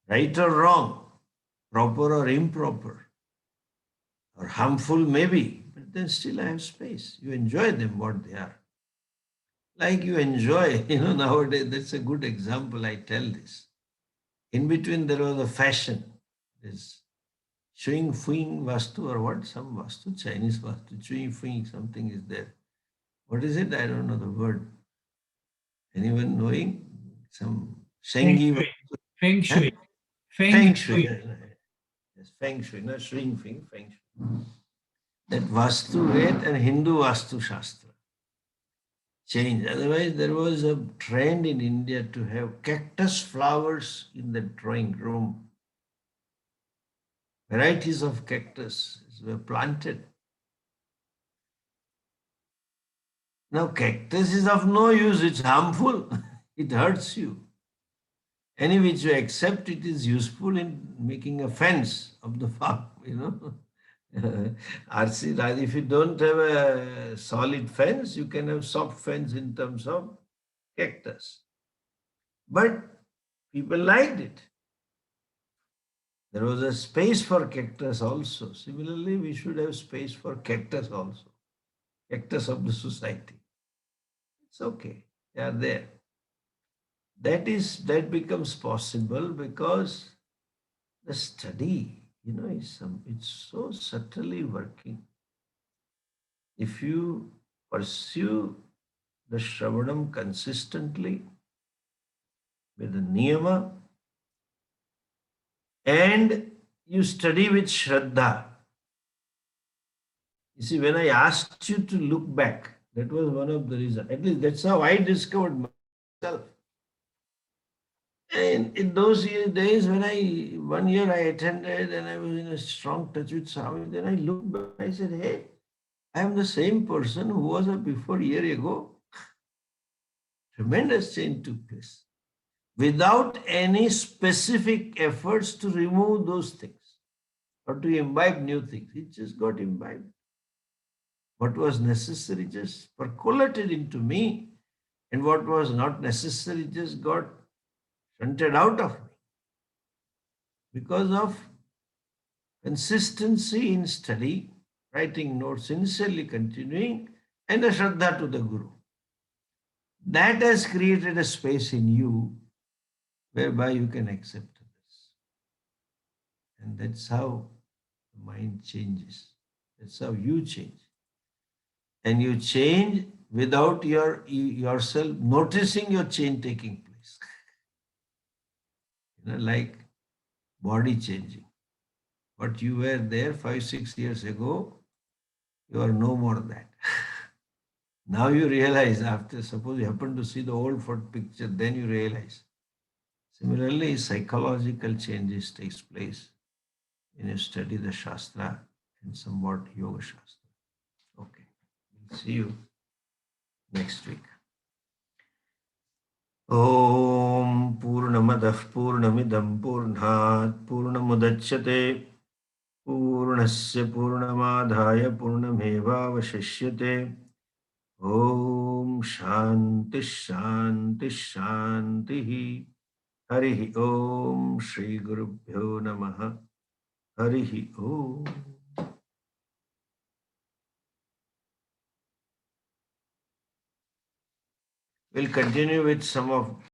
Right or wrong, proper or improper, or harmful maybe, but then still I have space. You enjoy them what they are. Like you enjoy, nowadays, that's a good example. I tell this. In between, there was a fashion. This chewing fing vastu or what? Some vastu, Chinese vastu, chewing fing, something is there. What is it? I don't know the word. Anyone knowing? Some Feng Shengi Shui. vastu. Feng Huh? Shui. Feng Feng shui. Shui. Yes, feng shui, not chewing fing, feng shui. That vastu Ved and Hindu vastu shastra change. Otherwise, there was a trend in India to have cactus flowers in the drawing room. Varieties of cactus were planted. Now, cactus is of no use, it's harmful, it hurts you. Any which you accept, it is useful in making a fence of the farm. RC Raj, if you don't have a solid fence, you can have soft fence in terms of cactus. But people liked it. There was a space for cactus also. Similarly, we should have space for cactus also. Cactus of the society. It's okay. They are there. That becomes possible because the study, it's so subtly working. If you pursue the Shravanam consistently with the Niyama and you study with Shraddha. You see, when I asked you to look back, That was one of the reasons. At least that's how I discovered myself. And in those days when one year I attended and I was in a strong touch with Swami, then I looked back and I said, hey, I am the same person who was before a year ago. Tremendous change took place without any specific efforts to remove those things or to imbibe new things. It just got imbibed. What was necessary just percolated into me, and what was not necessary just got shunted out of me because of consistency in study, writing notes, sincerely continuing, and a Shraddha to the Guru. That has created a space in you whereby you can accept this. And that's how the mind changes. That's how you change. And you change without yourself noticing your change taking place. Like body changing. What you were there 5, 6 years ago, you are no more that. Now you realize after, suppose you happen to see the old photo picture, then you realize. Similarly, psychological changes takes place when you study the Shastra and somewhat Yoga Shastra. Okay, we'll see you next week. Om Purnamadah Purnamidam Purnat Purnamudachyate Purnasya Purnamadhaya Purnamevavashishyate Om Shanti Shanti Shanti Harihi Om Shri Gurubhyo Namaha Harihi Om. We'll continue with some of